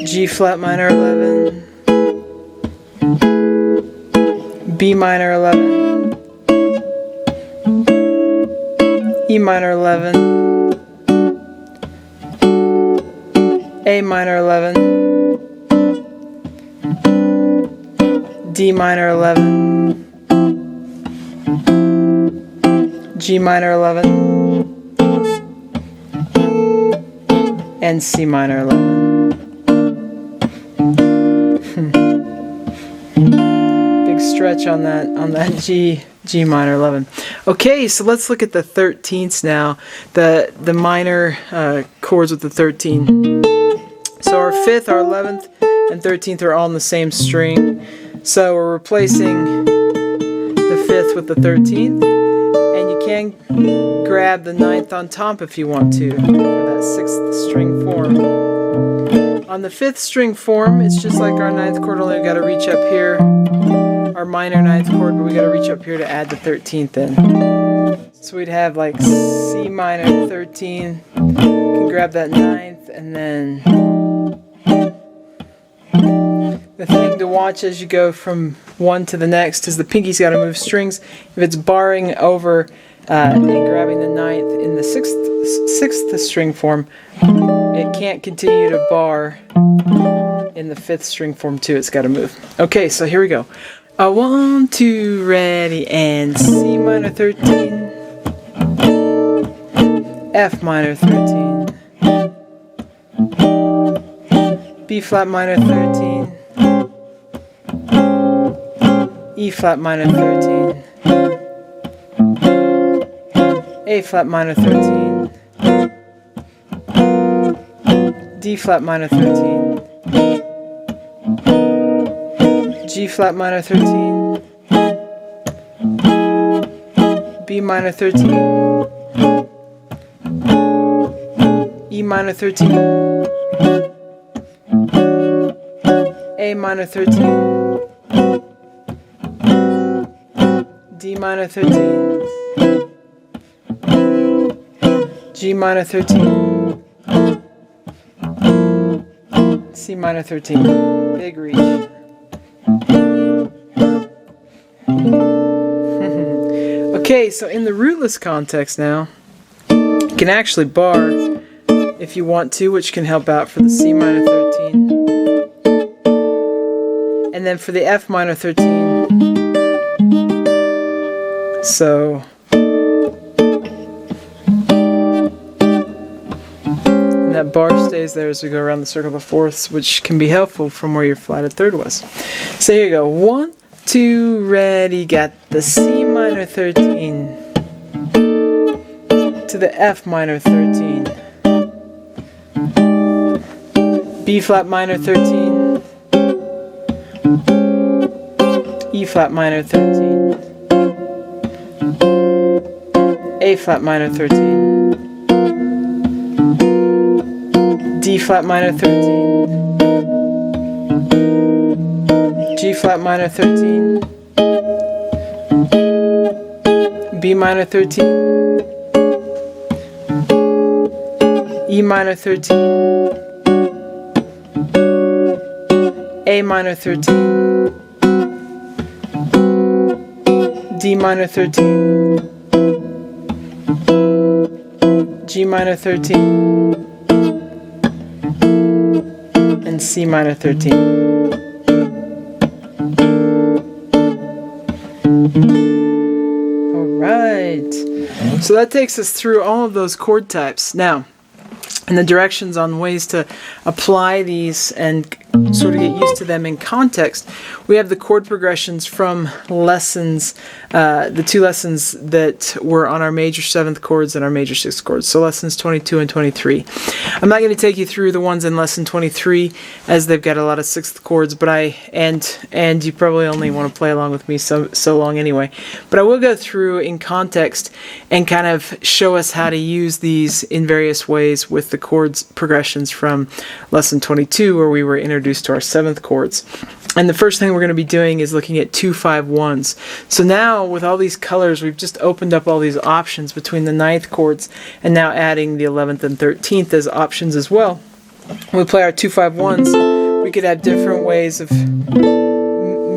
A: G flat minor 11, B minor 11, E minor 11, A minor 11, D minor 11, G minor 11, and C minor 11. Big stretch on that G minor 11. Okay, so let's look at the 13ths now. The minor chords with the 13. So our 5th, our 11th, and 13th are all in the same string. So we're replacing the 5th with the 13th, and you can grab the 9th on top if you want to for that 6th string form. On the 5th string form, it's just like our 9th chord, only we got to reach up here. Our minor 9th chord, but we got to reach up here to add the 13th in. So we'd have like C minor 13. You can grab that 9th, and then the thing to watch as you go from one to the next is the pinky's got to move strings. If it's barring over and grabbing the 9th in the 6th string form, it can't continue to bar in the 5th string form too. It's got to move. Okay, so here we go. A 1, 2, ready, and C minor 13, F minor 13, B flat minor 13, E flat minor 13, A flat minor 13, D flat minor 13, G flat minor 13, B minor 13, E minor 13, A minor 13, D minor 13, G minor 13, C minor 13. Big reach. Okay, so in the rootless context now, you can actually bar if you want to, which can help out for the C minor 13. And then for the F minor 13. So and that bar stays there as we go around the circle of the fourths, which can be helpful from where your flatted third was. So here you go. 1, 2, ready, got the C minor 13 to the F minor 13, B flat minor 13, E flat minor 13, A flat minor 13, D flat minor 13, G flat minor 13, B minor 13, E minor 13, A minor 13, D minor 13, G minor 13, and C minor 13. Alright, so that takes us through all of those chord types. Now, and the directions on ways to apply these and sort of get used to them in context, we have the chord progressions from lessons, the two lessons that were on our major 7th chords and our major 6th chords, so lessons 22 and 23. I'm not going to take you through the ones in lesson 23 as they've got a lot of 6th chords, but and you probably only want to play along with me so long anyway. But I will go through in context and kind of show us how to use these in various ways with the chords progressions from lesson 22, where we were introduced to our 7th chords. And the first thing we're going to be doing is looking at 2-5-1s. So now with all these colors, we've just opened up all these options between the 9th chords and now adding the 11th and 13th as options as well. When we play our 2-5-1s, we could have different ways of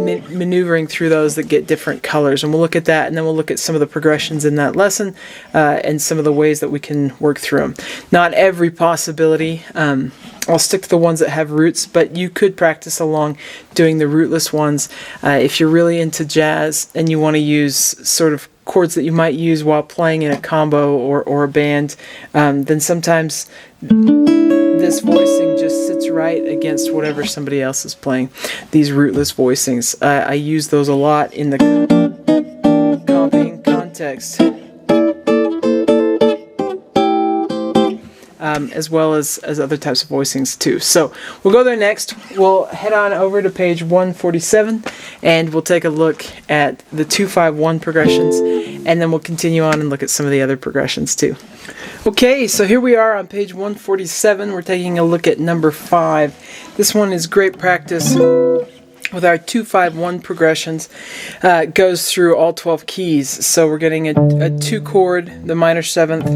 A: maneuvering through those that get different colors, and we'll look at that, and then we'll look at some of the progressions in that lesson and some of the ways that we can work through them. Not every possibility. I'll stick to the ones that have roots, but you could practice along doing the rootless ones. If you're really into jazz and you want to use sort of chords that you might use while playing in a combo or a band, then sometimes this voicing just sits right against whatever somebody else is playing. These rootless voicings, I use those a lot in the comping context, as well as other types of voicings too. So we'll go there next. We'll head on over to page 147 and we'll take a look at the 2-5-1 progressions, and then we'll continue on and look at some of the other progressions too. Okay, so here we are on page 147. We're taking a look at number 5. This one is great practice with our 2-5-1 progressions. It goes through all 12 keys. So we're getting a 2 chord, the minor 7th,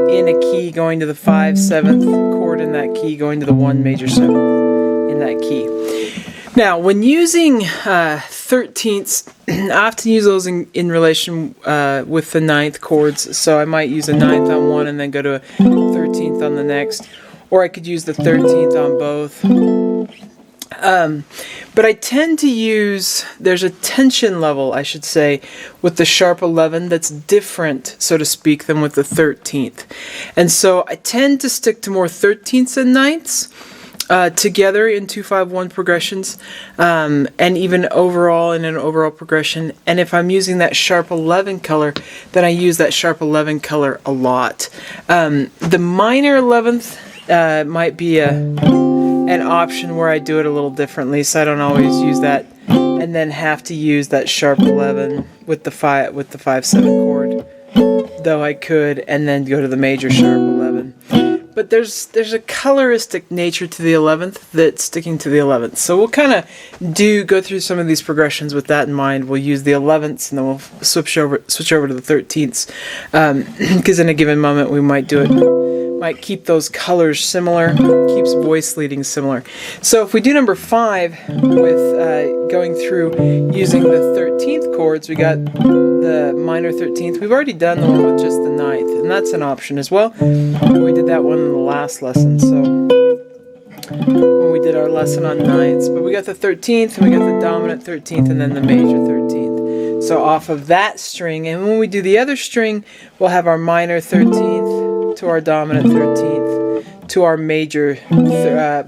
A: in a key going to the 5/7 chord in that key, going to the 1 major 7th in that key. Now, when using 13ths, I often use those in relation with the 9th chords. So I might use a 9th on one and then go to a 13th on the next. Or I could use the 13th on both. But I tend to use, there's a tension level, I should say, with the sharp 11 that's different, so to speak, than with the 13th. And so I tend to stick to more 13ths and 9ths together in 2-5-1 progressions, and even overall in an overall progression. And if I'm using that sharp 11 color, then I use that sharp 11 color a lot. The minor 11th might be an option where I do it a little differently, so I don't always use that and then have to use that sharp 11 with the 5/7 chord, though I could, and then go to the major sharp 11. But there's a coloristic nature to the 11th that's sticking to the 11th. So we'll kind of go through some of these progressions with that in mind. We'll use the 11ths and then we'll switch over to the 13ths, because in a given moment we might keep those colors similar, keeps voice leading similar. So if we do number 5 with going through using the 13th chords, we got the minor 13th. We've already done the one with just the 9th, and that's an option as well. We did that one in the last lesson, so when we did our lesson on 9ths. But we got the 13th, and we got the dominant 13th, and then the major 13th. So off of that string, and when we do the other string, we'll have our minor 13th, to our dominant 13th, to our major major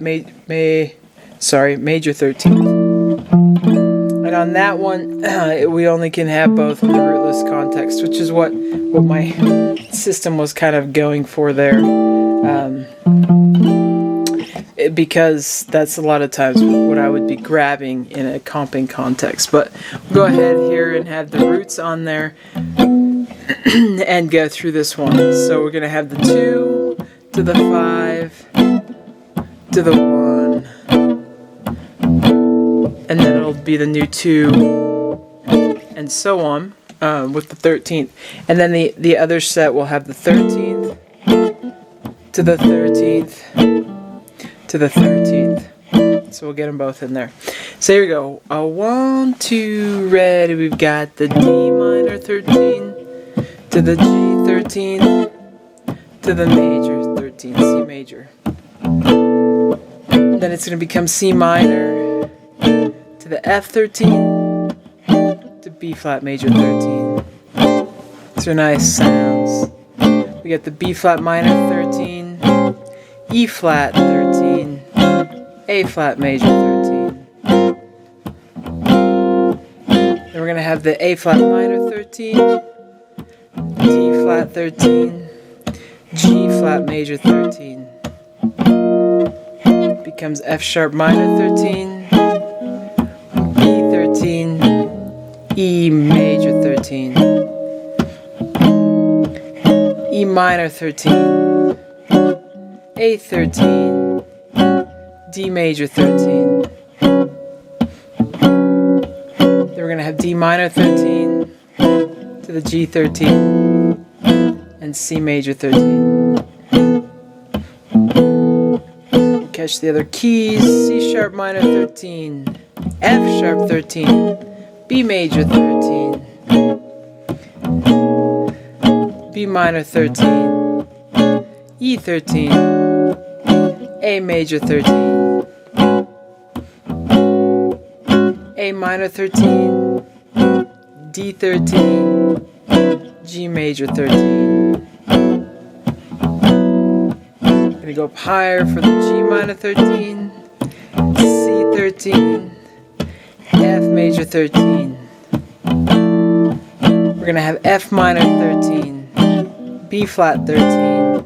A: 13th. And on that one, we only can have both in the rootless context, which is what my system was kind of going for there, because that's a lot of times what I would be grabbing in a comping context. But we'll go ahead here and have the roots on there and go through this one. So we're going to have the 2 to the 5 to the 1, and then it'll be the new 2, and so on with the 13th. And then the other set will have the 13th to the 13th to the 13th. So we'll get them both in there. So here we go. 1, 2, ready. We've got the D minor 13 to the G 13 to the major 13, C major. Then it's going to become C minor to the F 13 to B flat major 13. These are nice sounds. We got the B flat minor 13, E flat 13, A flat major 13. Then we're going to have the A flat minor 13, D flat 13, G flat major 13. Becomes F sharp minor 13, B 13, E major 13, E minor 13, A 13, D major 13. Then we're going to have D minor 13 to the G 13 and C major 13. Catch the other keys: C sharp minor 13, F sharp 13, B major 13, B minor 13, E 13, A major 13, A minor 13, D 13, G major 13. Gonna go up higher for the G minor 13, C 13, F major 13. We're gonna have F minor 13, B flat 13,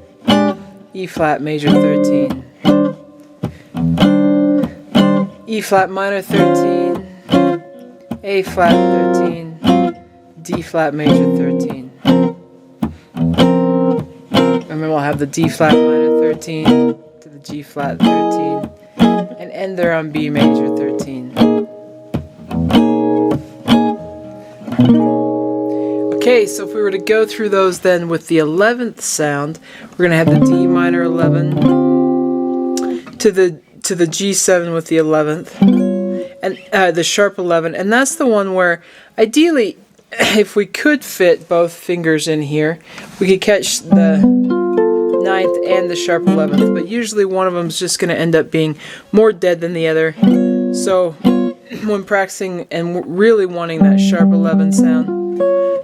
A: E flat major 13, E flat minor 13, A flat 13, D flat major 13. And then we'll have the D flat minor 13 to the G flat 13, and end there on B major 13. Okay, so if we were to go through those then with the 11th sound, we're going to have the D minor 11 to the G7 with the 11th, and the sharp 11, and that's the one where ideally, if we could fit both fingers in here, we could catch the 9th and the sharp 11th, but usually one of them is just going to end up being more dead than the other. So when practicing and really wanting that sharp 11 sound,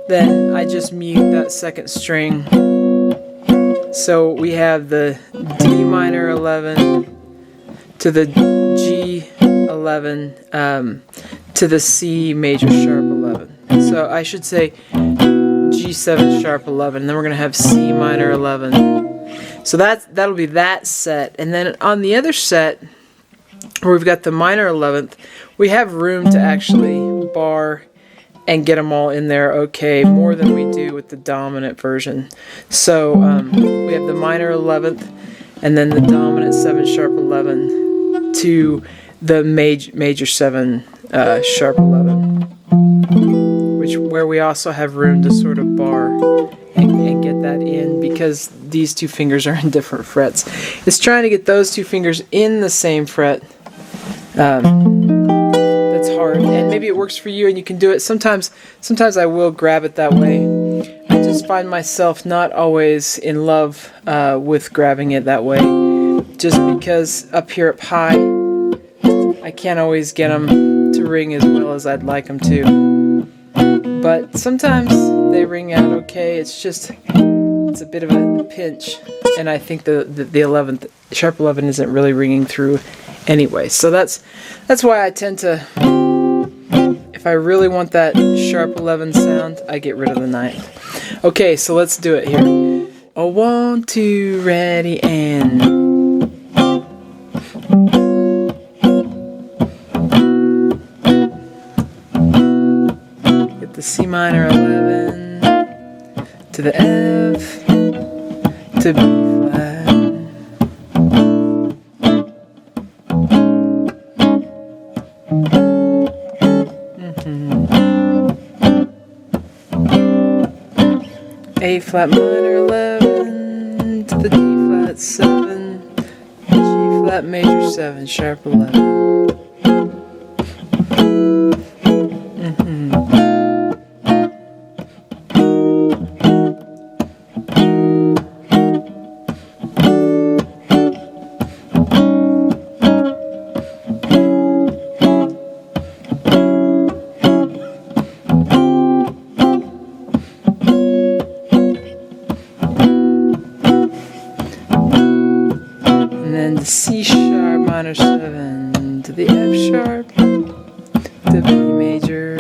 A: then I just mute that second string. So we have the D minor 11 to the G 11 to the C major sharp 11. So I should say G7 sharp 11, and then we're going to have C minor 11. So that'll be that set. And then on the other set, where we've got the minor 11th, we have room to actually bar and get them all in there okay, more than we do with the dominant version. So we have the minor 11th and then the dominant 7 sharp 11 to the major 7 sharp 11, where we also have room to sort of bar and get that in, because these two fingers are in different frets. It's trying to get those two fingers in the same fret. That's hard, and maybe it works for you and you can do it. Sometimes I will grab it that way. I just find myself not always in love with grabbing it that way, just because up here up high I can't always get them to ring as well as I'd like them to. But sometimes they ring out okay. It's a bit of a pinch, and I think the 11th sharp 11 isn't really ringing through anyway. So that's why I tend to, if I really want that sharp 11 sound, I get rid of the 9th. Okay, so let's do it here. 1, 2, ready, and get the C minor 11 to the F to B flat. A flat minor 11 to the D flat 7, G flat major 7 sharp 11. C sharp minor 7 to the F sharp to B major.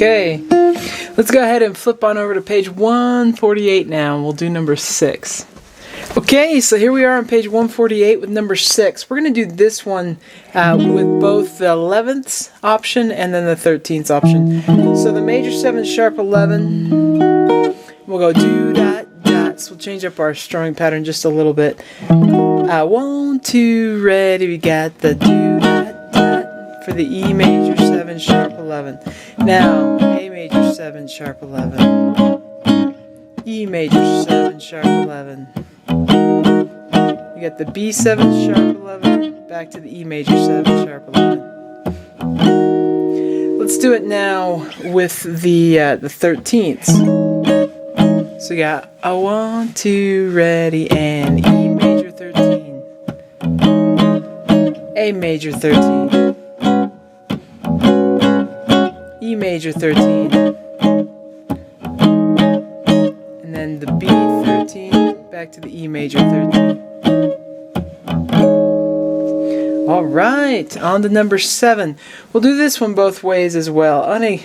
A: Okay, let's go ahead and flip on over to page 148 now, and we'll do number 6. Okay, so here we are on page 148 with number 6. We're going to do this one with both the 11th option and then the 13th option. So the major 7 sharp 11, we'll go do dot dot. So we'll change up our strumming pattern just a little bit. 1, 2, ready, we got the do dot dot for the E major 7 sharp 11. Now A major 7 sharp 11, E major 7 sharp 11. You got the B7 sharp 11 back to the E major 7 sharp 11. Let's do it now with the 13ths. So we got a 1, 2, ready, and E major 13, A major 13, E major 13, and then the B 13 back to the E major 13. Alright, on to number 7. We'll do this one both ways as well. On a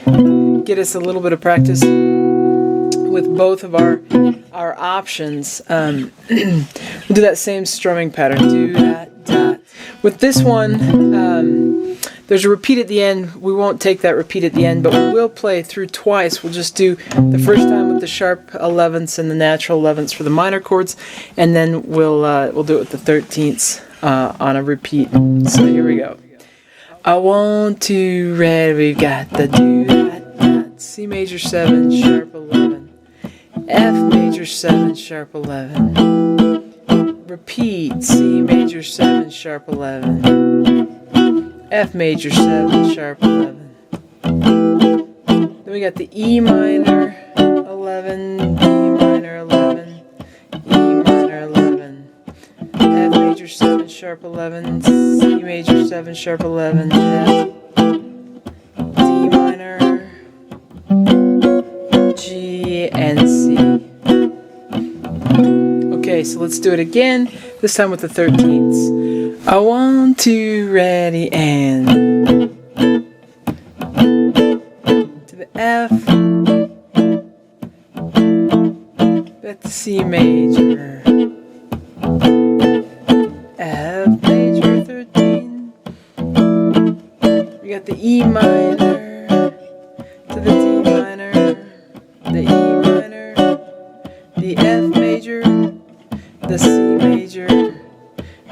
A: get us a little bit of practice with both of our options. We'll do that same strumming pattern. Do that, that. With this one, there's a repeat at the end. We won't take that repeat at the end, but we will play through twice. We'll just do the first time with the sharp 11ths and the natural 11ths for the minor chords, and then we'll do it with the 13ths on a repeat. So here we go. I want to red. We've got the do that, that. C major 7, sharp 11. F major 7, sharp 11. Repeat. C major 7, sharp 11. F major 7, sharp 11. Then we got the E minor 11, D minor 11, E minor 11, F major 7, sharp 11, C major 7, sharp 11, F, D minor, G, and C. Okay, so let's do it again, this time with the 13ths. I want to ready and to the F, back to C major, F major 13, we got the E minor, to the D minor, the E minor, the F major, the C major,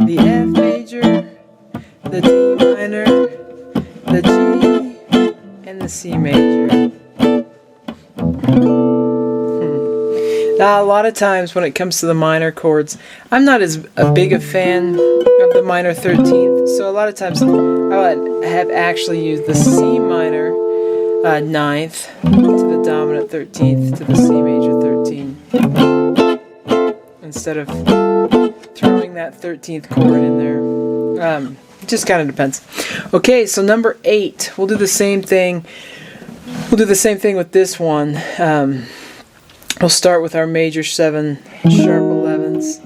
A: the F major, the D minor, the G, and the C major. Now, a lot of times when it comes to the minor chords, I'm not as big a fan of the minor 13th, so a lot of times I would have actually used the C minor 9th to the dominant 13th to the C major 13 instead of throwing that 13th chord in there. It just kind of depends. Okay, so number 8. We'll do the same thing. We'll do the same thing with this one. We'll start with our major 7 sharp 11s.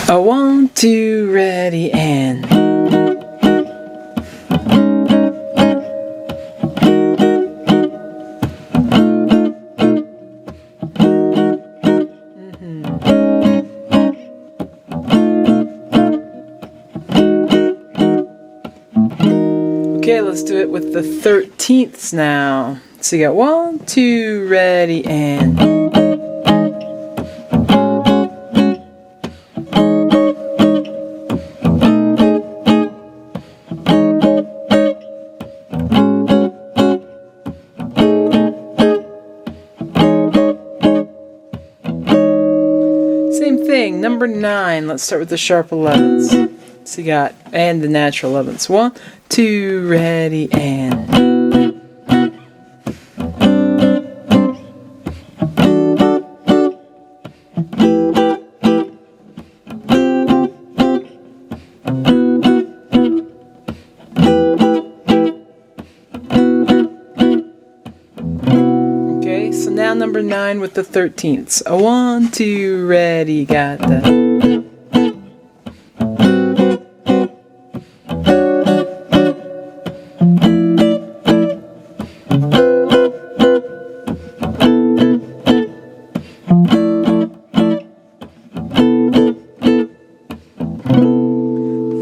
A: I want to ready and okay, let's do it with the 13ths now. So you got 1, 2, ready, and same thing, number 9. Let's start with the sharp 11s. So you got, and the natural 11s. 1, 2, ready, and okay, so now number 9 with the 13ths. A 1, 2, ready, got the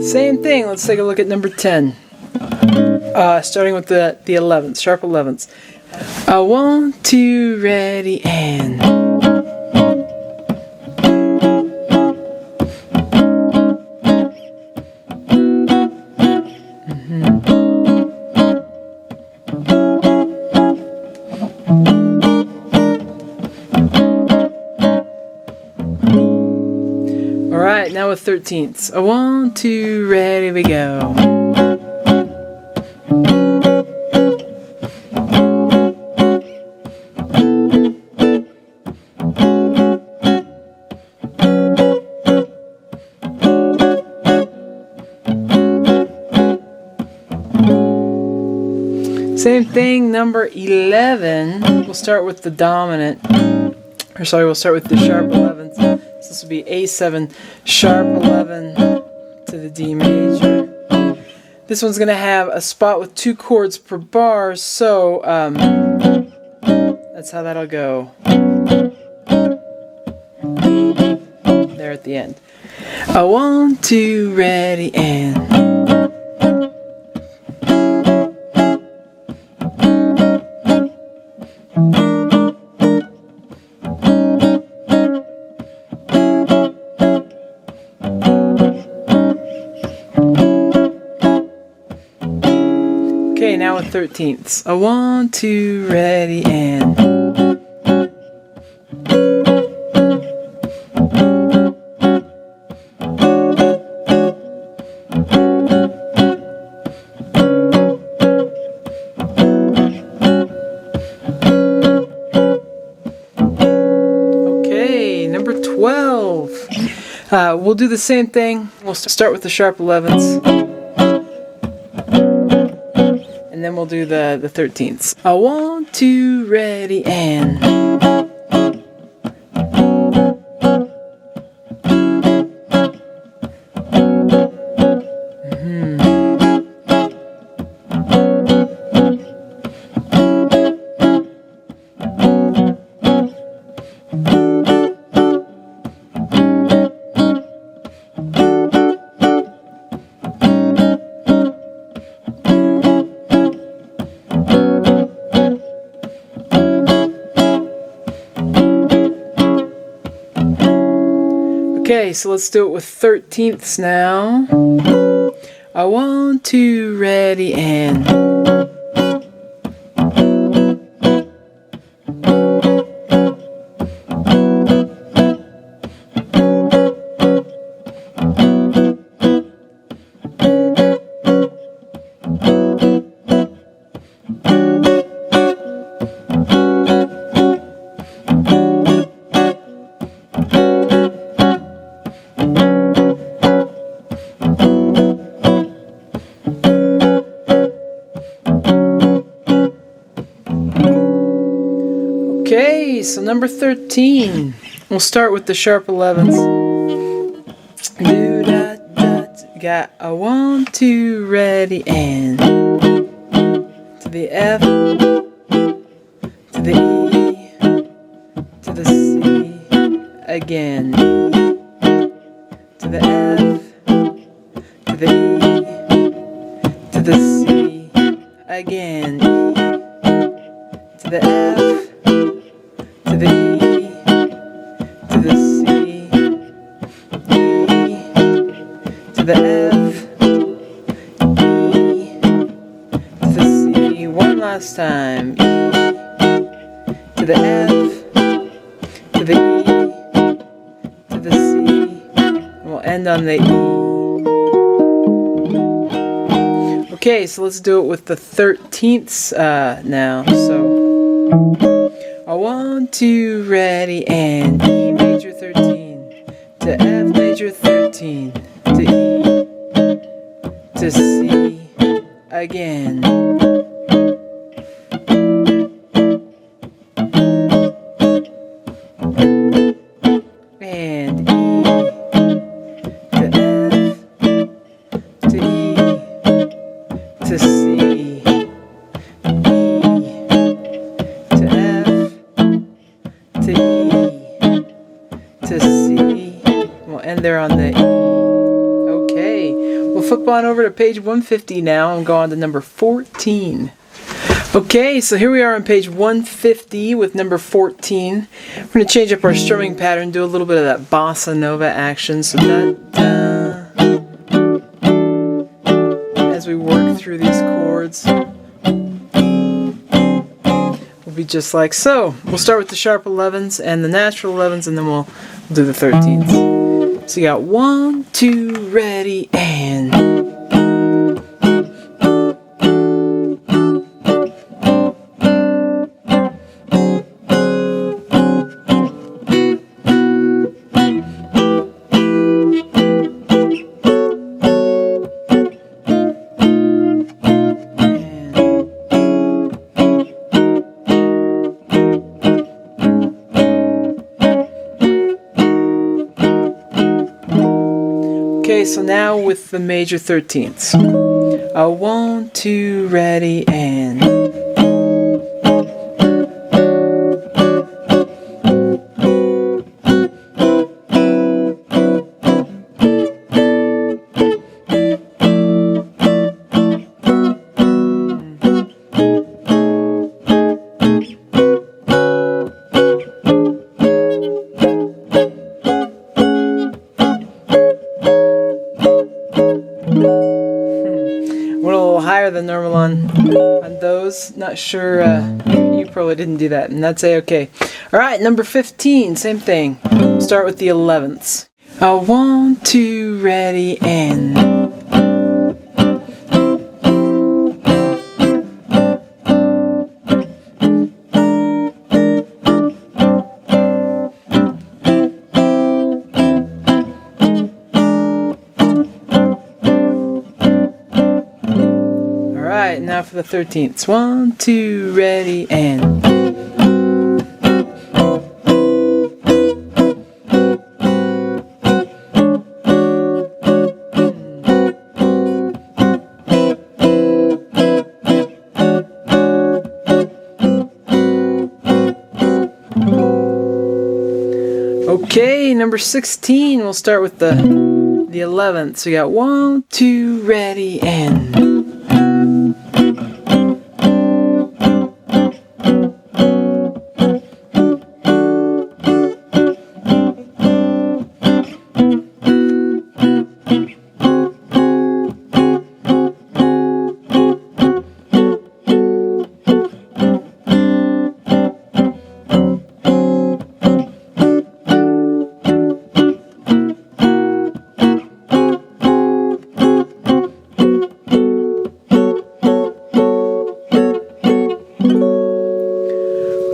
A: same thing. Let's take a look at number 10. Starting with the 11th, sharp 11ths. 1, 2, ready, and Alright, now with 13ths. 1, 2, ready, we go. Same thing, number 11. We'll start with the dominant. Or sorry, we'll start with the sharp 11th. So this will be A7, sharp 11 to the D major. This one's going to have a spot with 2 chords per bar, so that's how that'll go. There at the end. 1, 2, ready, and. Okay, now with 13ths. 1, 2, ready, and. Okay, number 12. We'll do the same thing. We'll start with the sharp 11ths. And then we'll do the 13ths. 1, 2, ready, and. Okay, so let's do it with 13ths now. 1, 2, ready, and. Okay, so number 13. We'll start with the sharp 11ths. Do da da. Got a 1, 2, ready, and. To the F, to the E, to the C, again. To the F, to the E, to the C, again. To the F, to the E, to the C, E, to the F, E, to the C, one last time, E, to the F, to the E, to the C, and we'll end on the E. Okay, so let's do it with the 13ths now, so. 1, 2, ready, and E major 13, to F major 13, to E, to C, again. And E, to F, to E, to C. To C. We'll end there on the E. Okay. We'll flip on over to page 150 now and go on to number 14. Okay, so here we are on page 150 with number 14. We're going to change up our strumming pattern, do a little bit of that bossa nova action. So da, da, as we work through these chords. Be just like so. We'll start with the sharp 11s and the natural 11s, and then we'll do the 13s. So you got 1, 2, ready, and. Okay, so now with the major 13ths. A 1, 2, ready, and. Went a little higher than normal on those. Not sure, you probably didn't do that, and that's A-okay. Alright, number 15, same thing. Start with the 11ths. A 1, 2, ready, and. Alright, now for the 13ths. 1, 2, ready, and. Okay, number 16, we'll start with the 11th. So we got 1, 2, ready, and.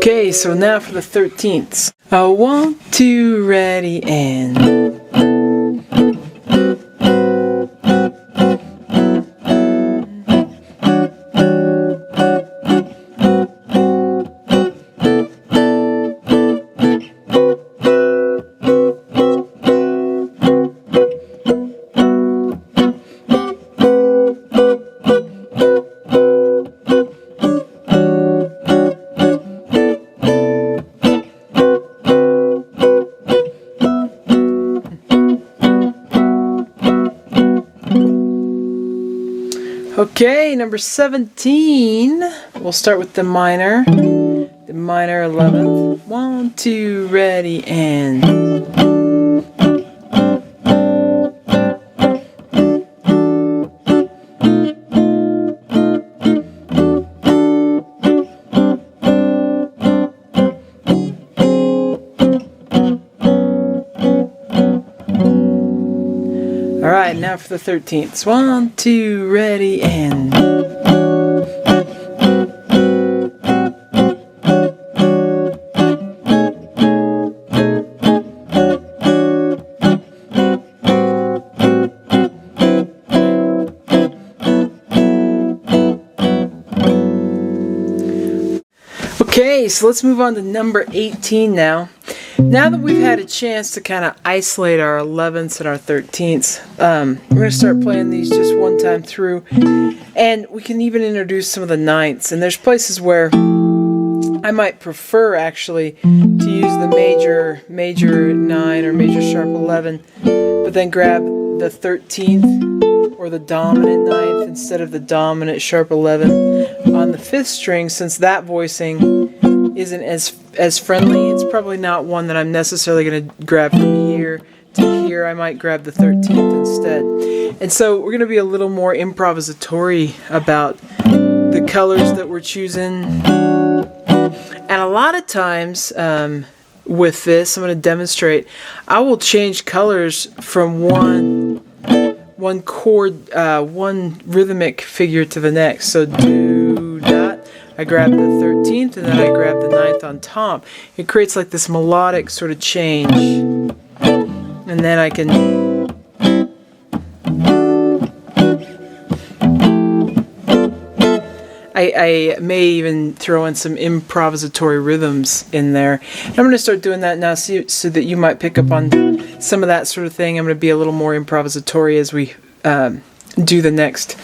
A: Okay, so now for the 13ths. 1, 2, ready, and. Okay, number 17, we'll start with the minor 11th. 1, 2, ready, and. Alright, now for the 13th. 1, 2, ready, and. Okay, so let's move on to number 18 now. Now that we've had a chance to kind of isolate our 11ths and our 13ths, we're going to start playing these just one time through, and we can even introduce some of the 9ths. And there's places where I might prefer actually to use the major 9 or major sharp 11, but then grab the 13th or the dominant 9th instead of the dominant sharp 11 on the 5th string, since that voicing isn't as friendly. It's probably not one that I'm necessarily going to grab from here to here. I might grab the 13th instead. And so we're going to be a little more improvisatory about the colors that we're choosing. And a lot of times with this, I'm going to demonstrate, I will change colors from one chord, one rhythmic figure to the next. So do dot. I grab the 13th and then I grab the 9th on top. It creates like this melodic sort of change. And then I can I may even throw in some improvisatory rhythms in there. And I'm going to start doing that now so that you might pick up on some of that sort of thing. I'm going to be a little more improvisatory as we do the next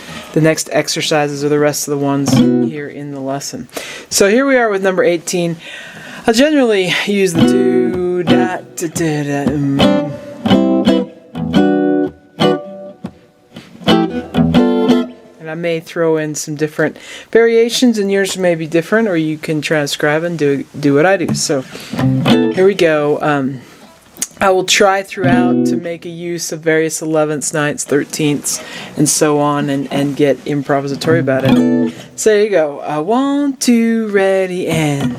A: exercises or the rest of the ones here in the lesson. So here we are with number 18. I'll generally use the do, da, da, da, da, and I may throw in some different variations, and yours may be different, or you can transcribe and do what I do. So here we go. I will try throughout to make a use of various 11ths, 9ths, 13ths, and so on, and get improvisatory about it. So here you go. 1, 2, ready, and...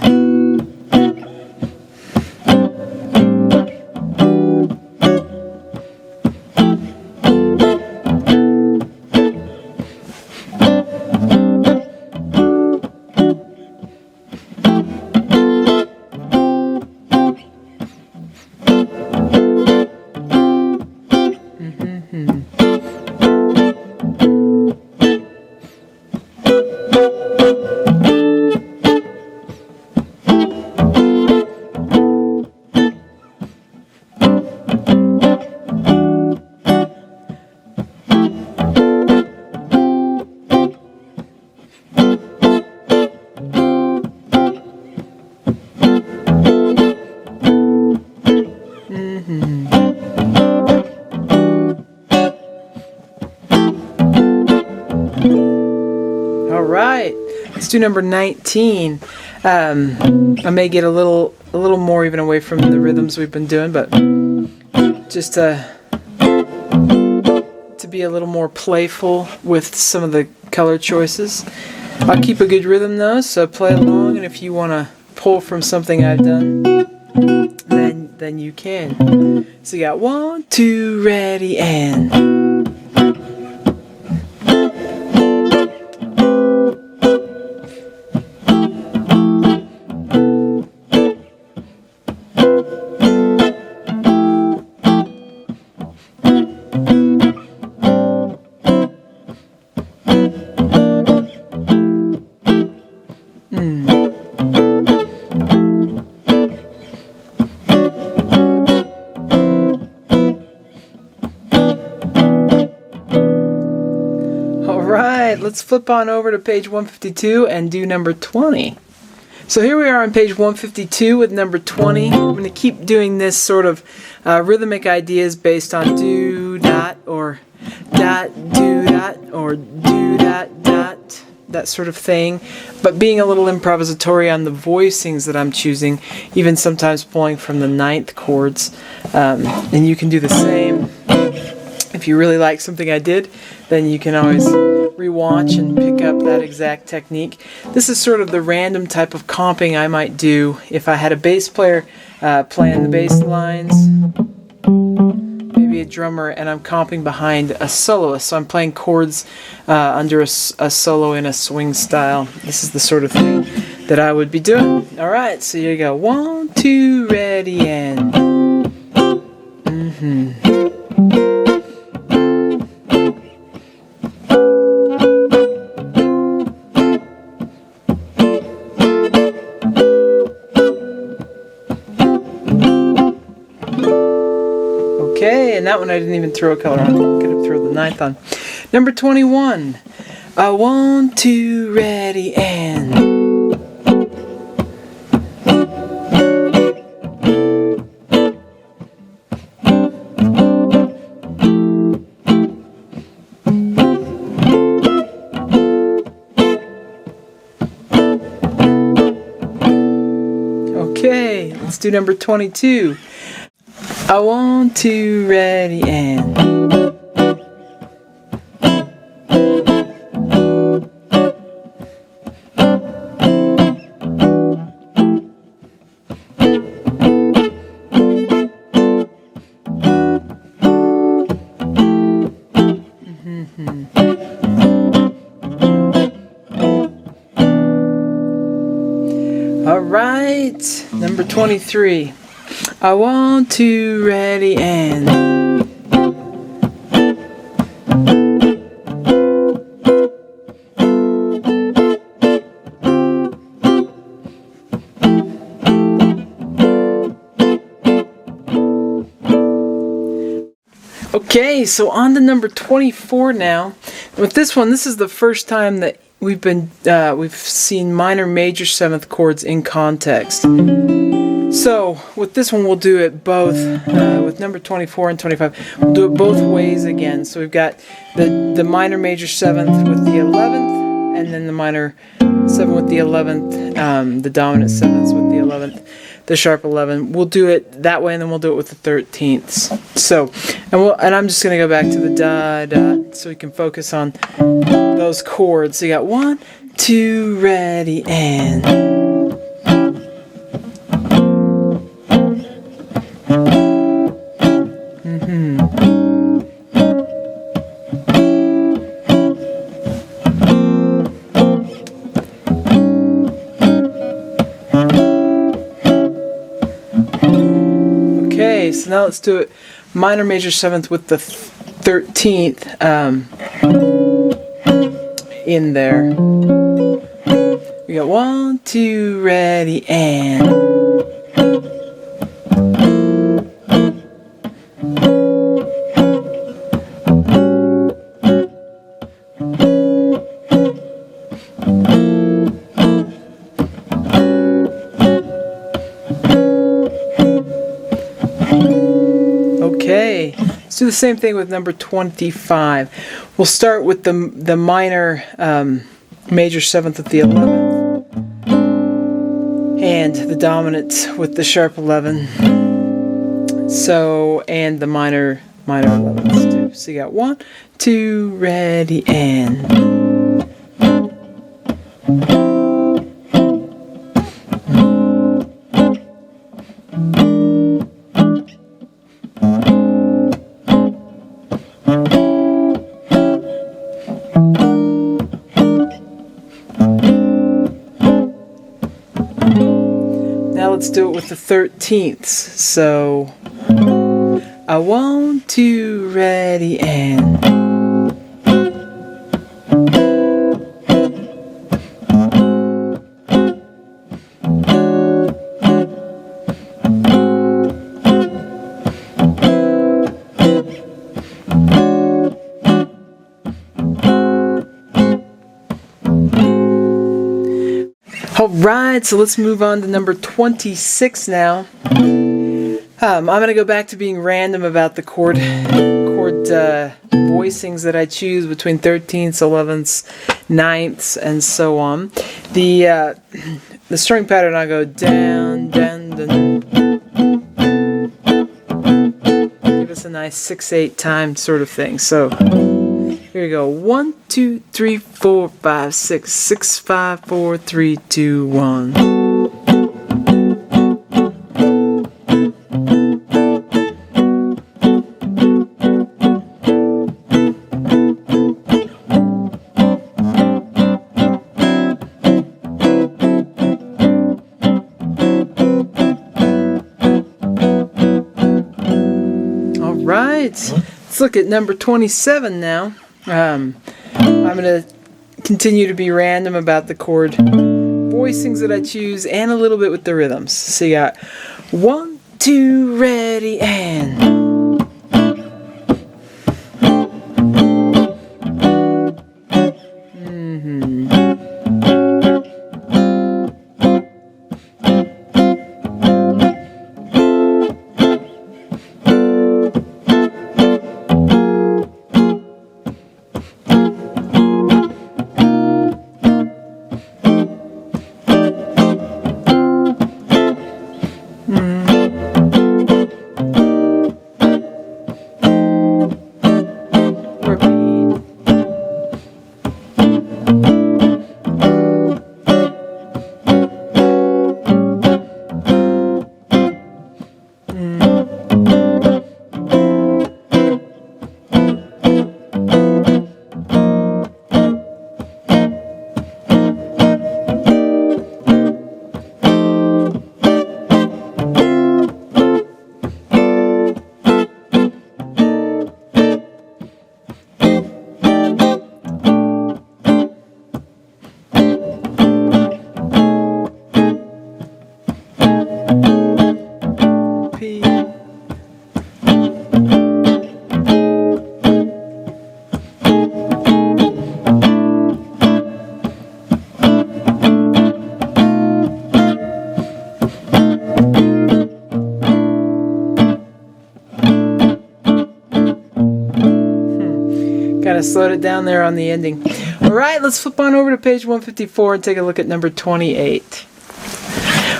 A: Alright, let's do number 19. I may get a little more even away from the rhythms we've been doing, but just to be a little more playful with some of the color choices. I'll keep a good rhythm though, so play along, and if you want to pull from something I've done, then you can. So you got 1, 2, ready, and... Alright, let's flip on over to page 152 and do number 20. So here we are on page 152 with number 20. I'm going to keep doing this sort of rhythmic ideas based on do, dot, or dot, do, dot, or do, dot, dot, that sort of thing. But being a little improvisatory on the voicings that I'm choosing, even sometimes pulling from the 9th chords. And you can do the same. If you really like something I did, then you can always rewatch and pick up that exact technique. This is sort of the random type of comping I might do if I had a bass player playing the bass lines, maybe a drummer, and I'm comping behind a soloist. So I'm playing chords under a solo in a swing style. This is the sort of thing that I would be doing. Alright, so here you go. 1, 2, ready, and... Okay, and that one I didn't even throw a color on. I could have thrown the 9th on. Number 21. 1, 2, ready, and... Okay, let's do number 22. 1, 2, ready, and... Alright, number 23. 1, 2, ready, and... Okay, so on to number 24 now. With this one, this is the first time that we've seen minor major 7th chords in context. So with this one, we'll do it both. With number 24 and 25, we'll do it both ways again. So we've got the minor major 7th with the 11th, and then the minor 7 with the 11th, the dominant 7ths with the 11th, the sharp 11. We'll do it that way, and then we'll do it with the 13ths. So, and I'm just going to go back to the da da, so we can focus on those chords. So you got 1, 2, ready, and. Okay, so now let's do it minor major 7th with the 13th in there. We got 1, 2, ready, and. Okay, let's do the same thing with number 25. We'll start with the minor major 7th with the 11th, and the dominant with the sharp 11. So, and the minor 11ths too. So you got 1, 2, ready, and. Now let's do it with the 13ths. So, 1, 2, ready, and. Alright, so let's move on to number 26 now. I'm going to go back to being random about the chord voicings that I choose between 13ths, 11ths, 9ths, and so on. The string pattern, I go down, down, down. Give us a nice 6/8 time sort of thing. So here we go. 1, 2, 3, 4, 5, 6, 6, 5, 4, 3, 2, 1. All right. Let's look at number 27 now. I'm going to continue to be random about the chord voicings that I choose, and a little bit with the rhythms. So you got 1, 2, ready, and. kind of slowed it down there on the ending. Alright, let's flip on over to page 154 and take a look at number 28.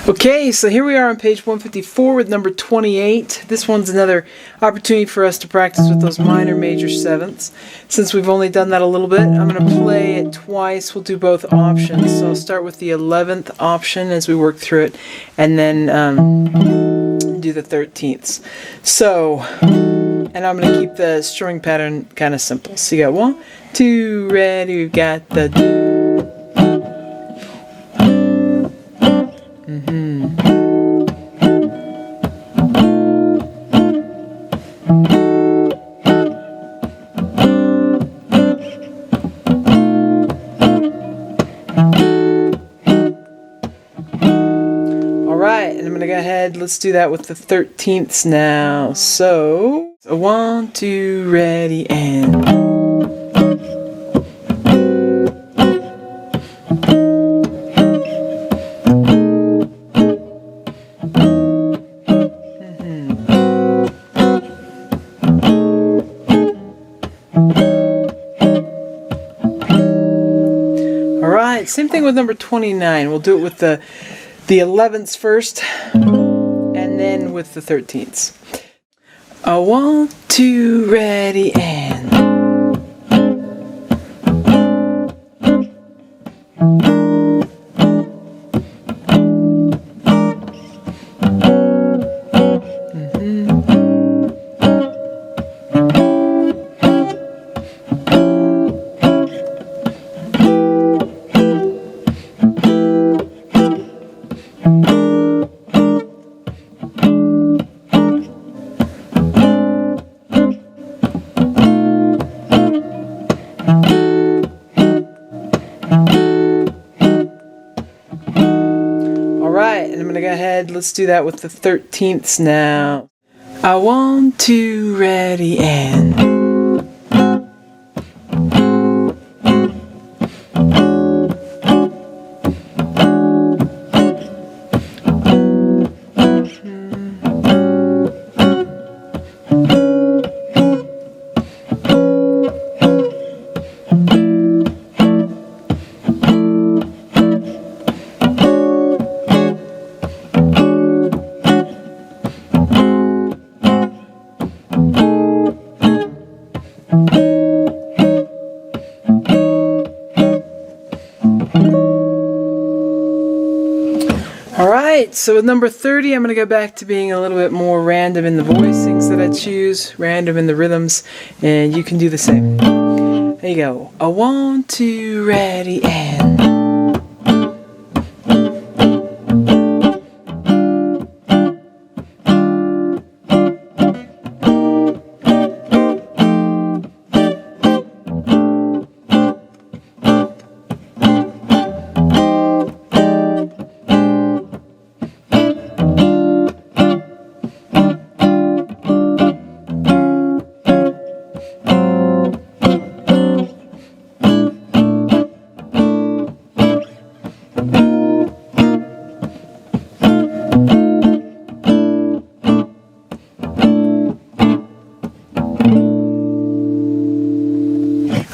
A: Okay, so here we are on page 154 with number 28. This one's another opportunity for us to practice with those minor major sevenths. Since we've only done that a little bit, I'm going to play it twice. We'll do both options. So I'll start with the 11th option as we work through it, and then do the 13ths. So, and I'm going to keep the strumming pattern kind of simple. So you got 1, 2, ready, we've got the... Alright, and I'm going to go ahead, let's do that with the 13ths now. So 1, 2, ready, and... Alright, same thing with number 29. We'll do it with the 11ths first, and then with the 13ths. 1, 2, ready, and... Alright, and I'm going to go ahead, let's do that with the 13ths now. 1, 2, ready, and... Alright, so with number 30, I'm going to go back to being a little bit more random in the voicings that I choose, random in the rhythms, and you can do the same. There you go. 1, 2, ready, and...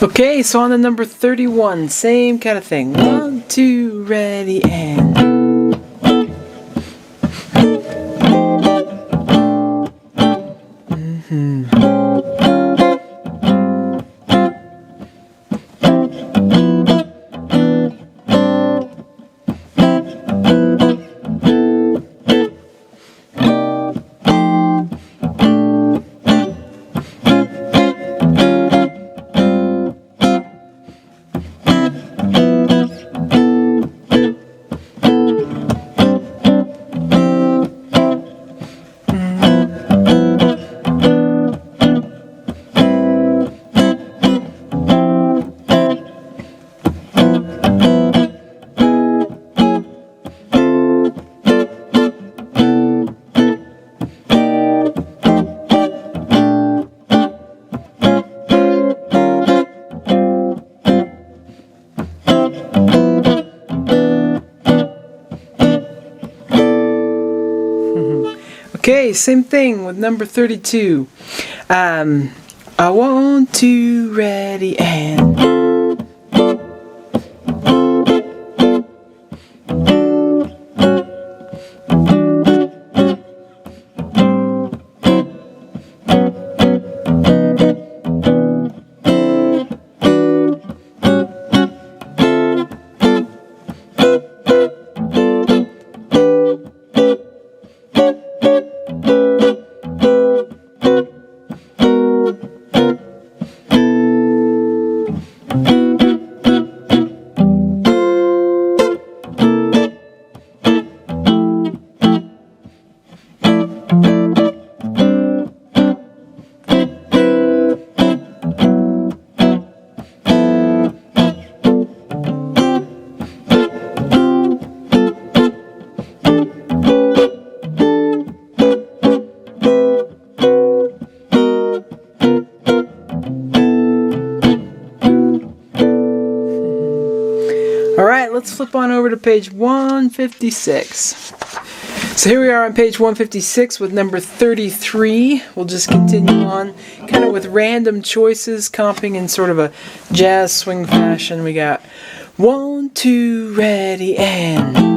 A: Okay, so on the number 31, same kind of thing. 1, 2, ready, and... Okay, same thing with number 32. I want to ready and. Alright, let's flip on over to page 156. So here we are on page 156 with number 33. We'll just continue on kind of with random choices, comping in sort of a jazz swing fashion. We got 1, 2, ready, and.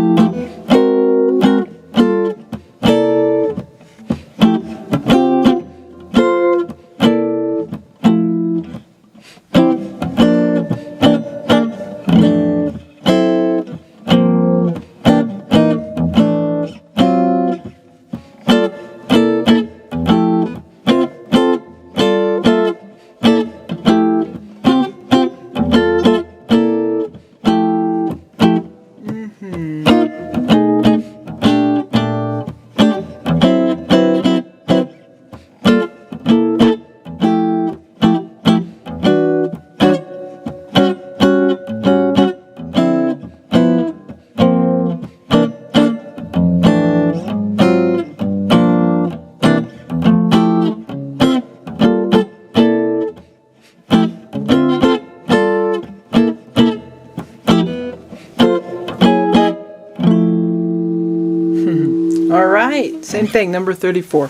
A: Alright, same thing, number 34.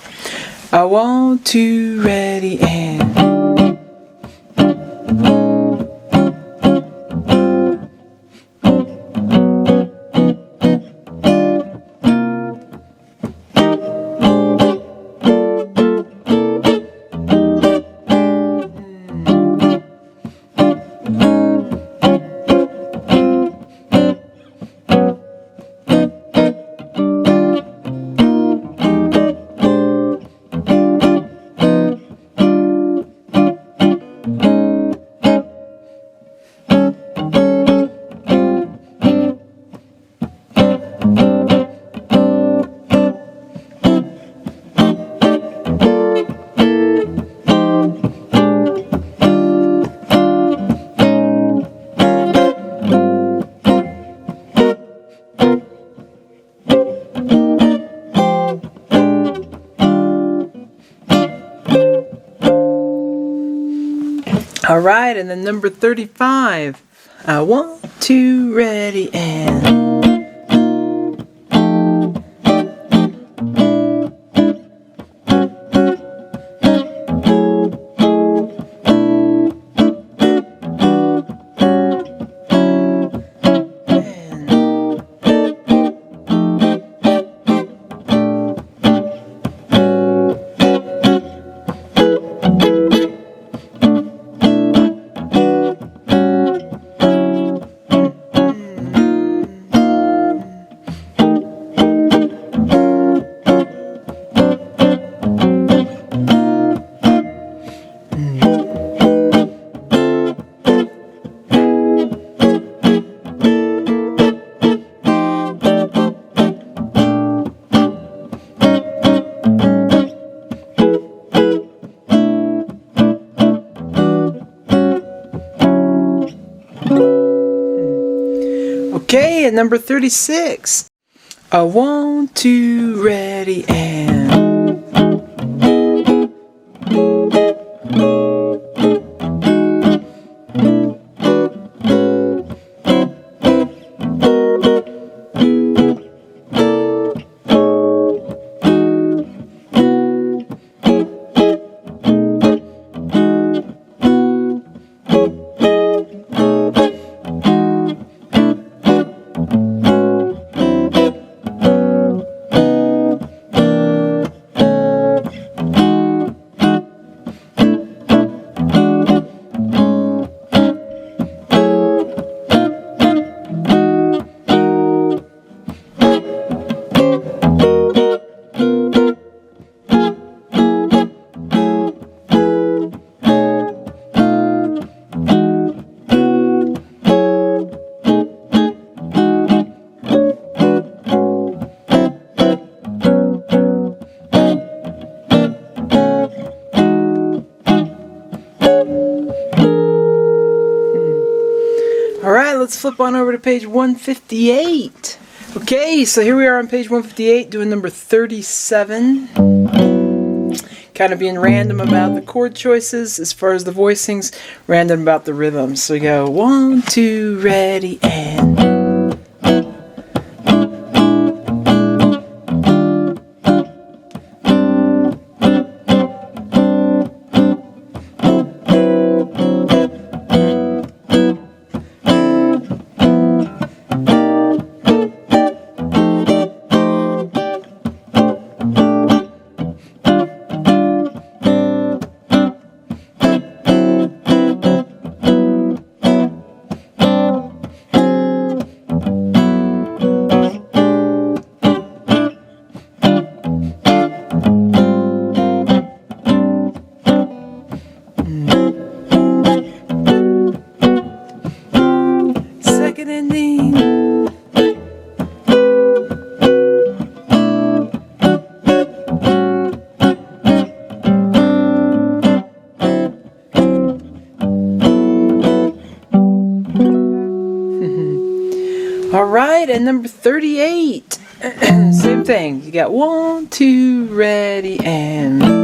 A: I want to ready and. Alright, and then number 35. I want to ready and. Okay, and number 36. I want to ready and. let's flip on over to page 158. Okay, so here we are on page 158 doing number 37. Kind of being random about the chord choices as far as the voicings, random about the rhythms. So we go 1, 2, ready, and... Alright, and number 38. Same thing. You got 1, 2, ready, and...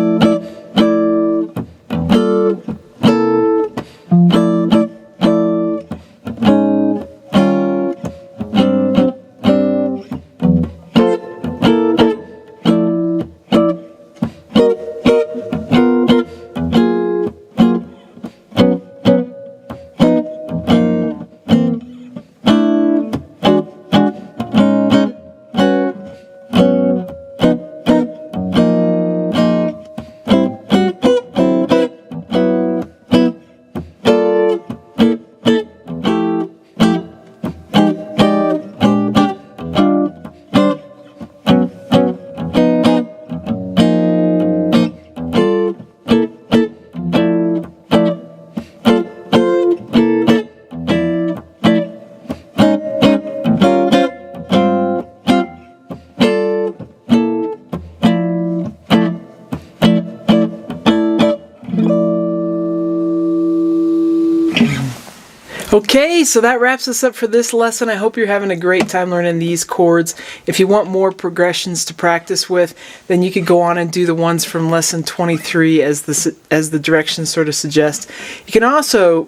A: Okay, so that wraps us up for this lesson. I hope you're having a great time learning these chords. If you want more progressions to practice with, then you could go on and do the ones from lesson 23 as the directions sort of suggest. You can also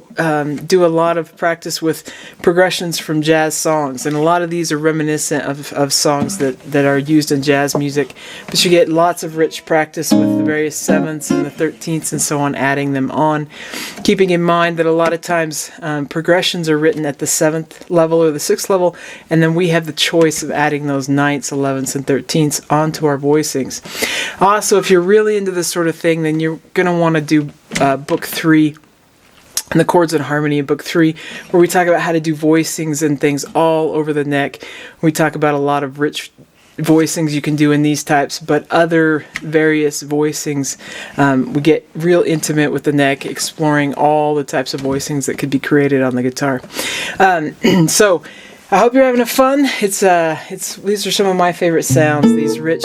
A: do a lot of practice with progressions from jazz songs, and a lot of these are reminiscent of songs that are used in jazz music. But you get lots of rich practice with the various 7ths and the 13ths and so on, adding them on. Keeping in mind that a lot of times progressions are written at the 7th level or the 6th level, and then we have the choice of adding those 9ths, 11ths, and 13ths onto our voicings. Also, if you're really into this sort of thing, then you're going to want to do book 3, and the Chords and Harmony in book 3, where we talk about how to do voicings and things all over the neck. We talk about a lot of rich voicings you can do in these types, but other various voicings. We get real intimate with the neck, exploring all the types of voicings that could be created on the guitar. So I hope you're having a fun. These are some of my favorite sounds, these rich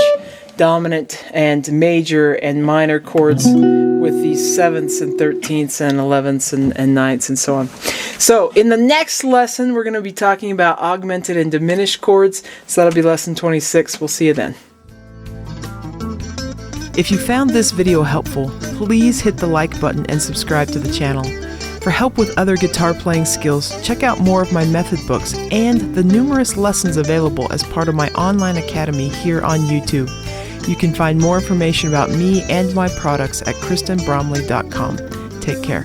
A: dominant and major and minor chords with these 7ths and 13ths and 11ths and 9ths and so on. So in the next lesson, we're going to be talking about augmented and diminished chords. So that'll be lesson 26. We'll see you then. If you found this video helpful, please hit the like button and subscribe to the channel. For help with other guitar playing skills, check out more of my method books and the numerous lessons available as part of my online academy here on YouTube. You can find more information about me and my products at kristenbromley.com. Take care.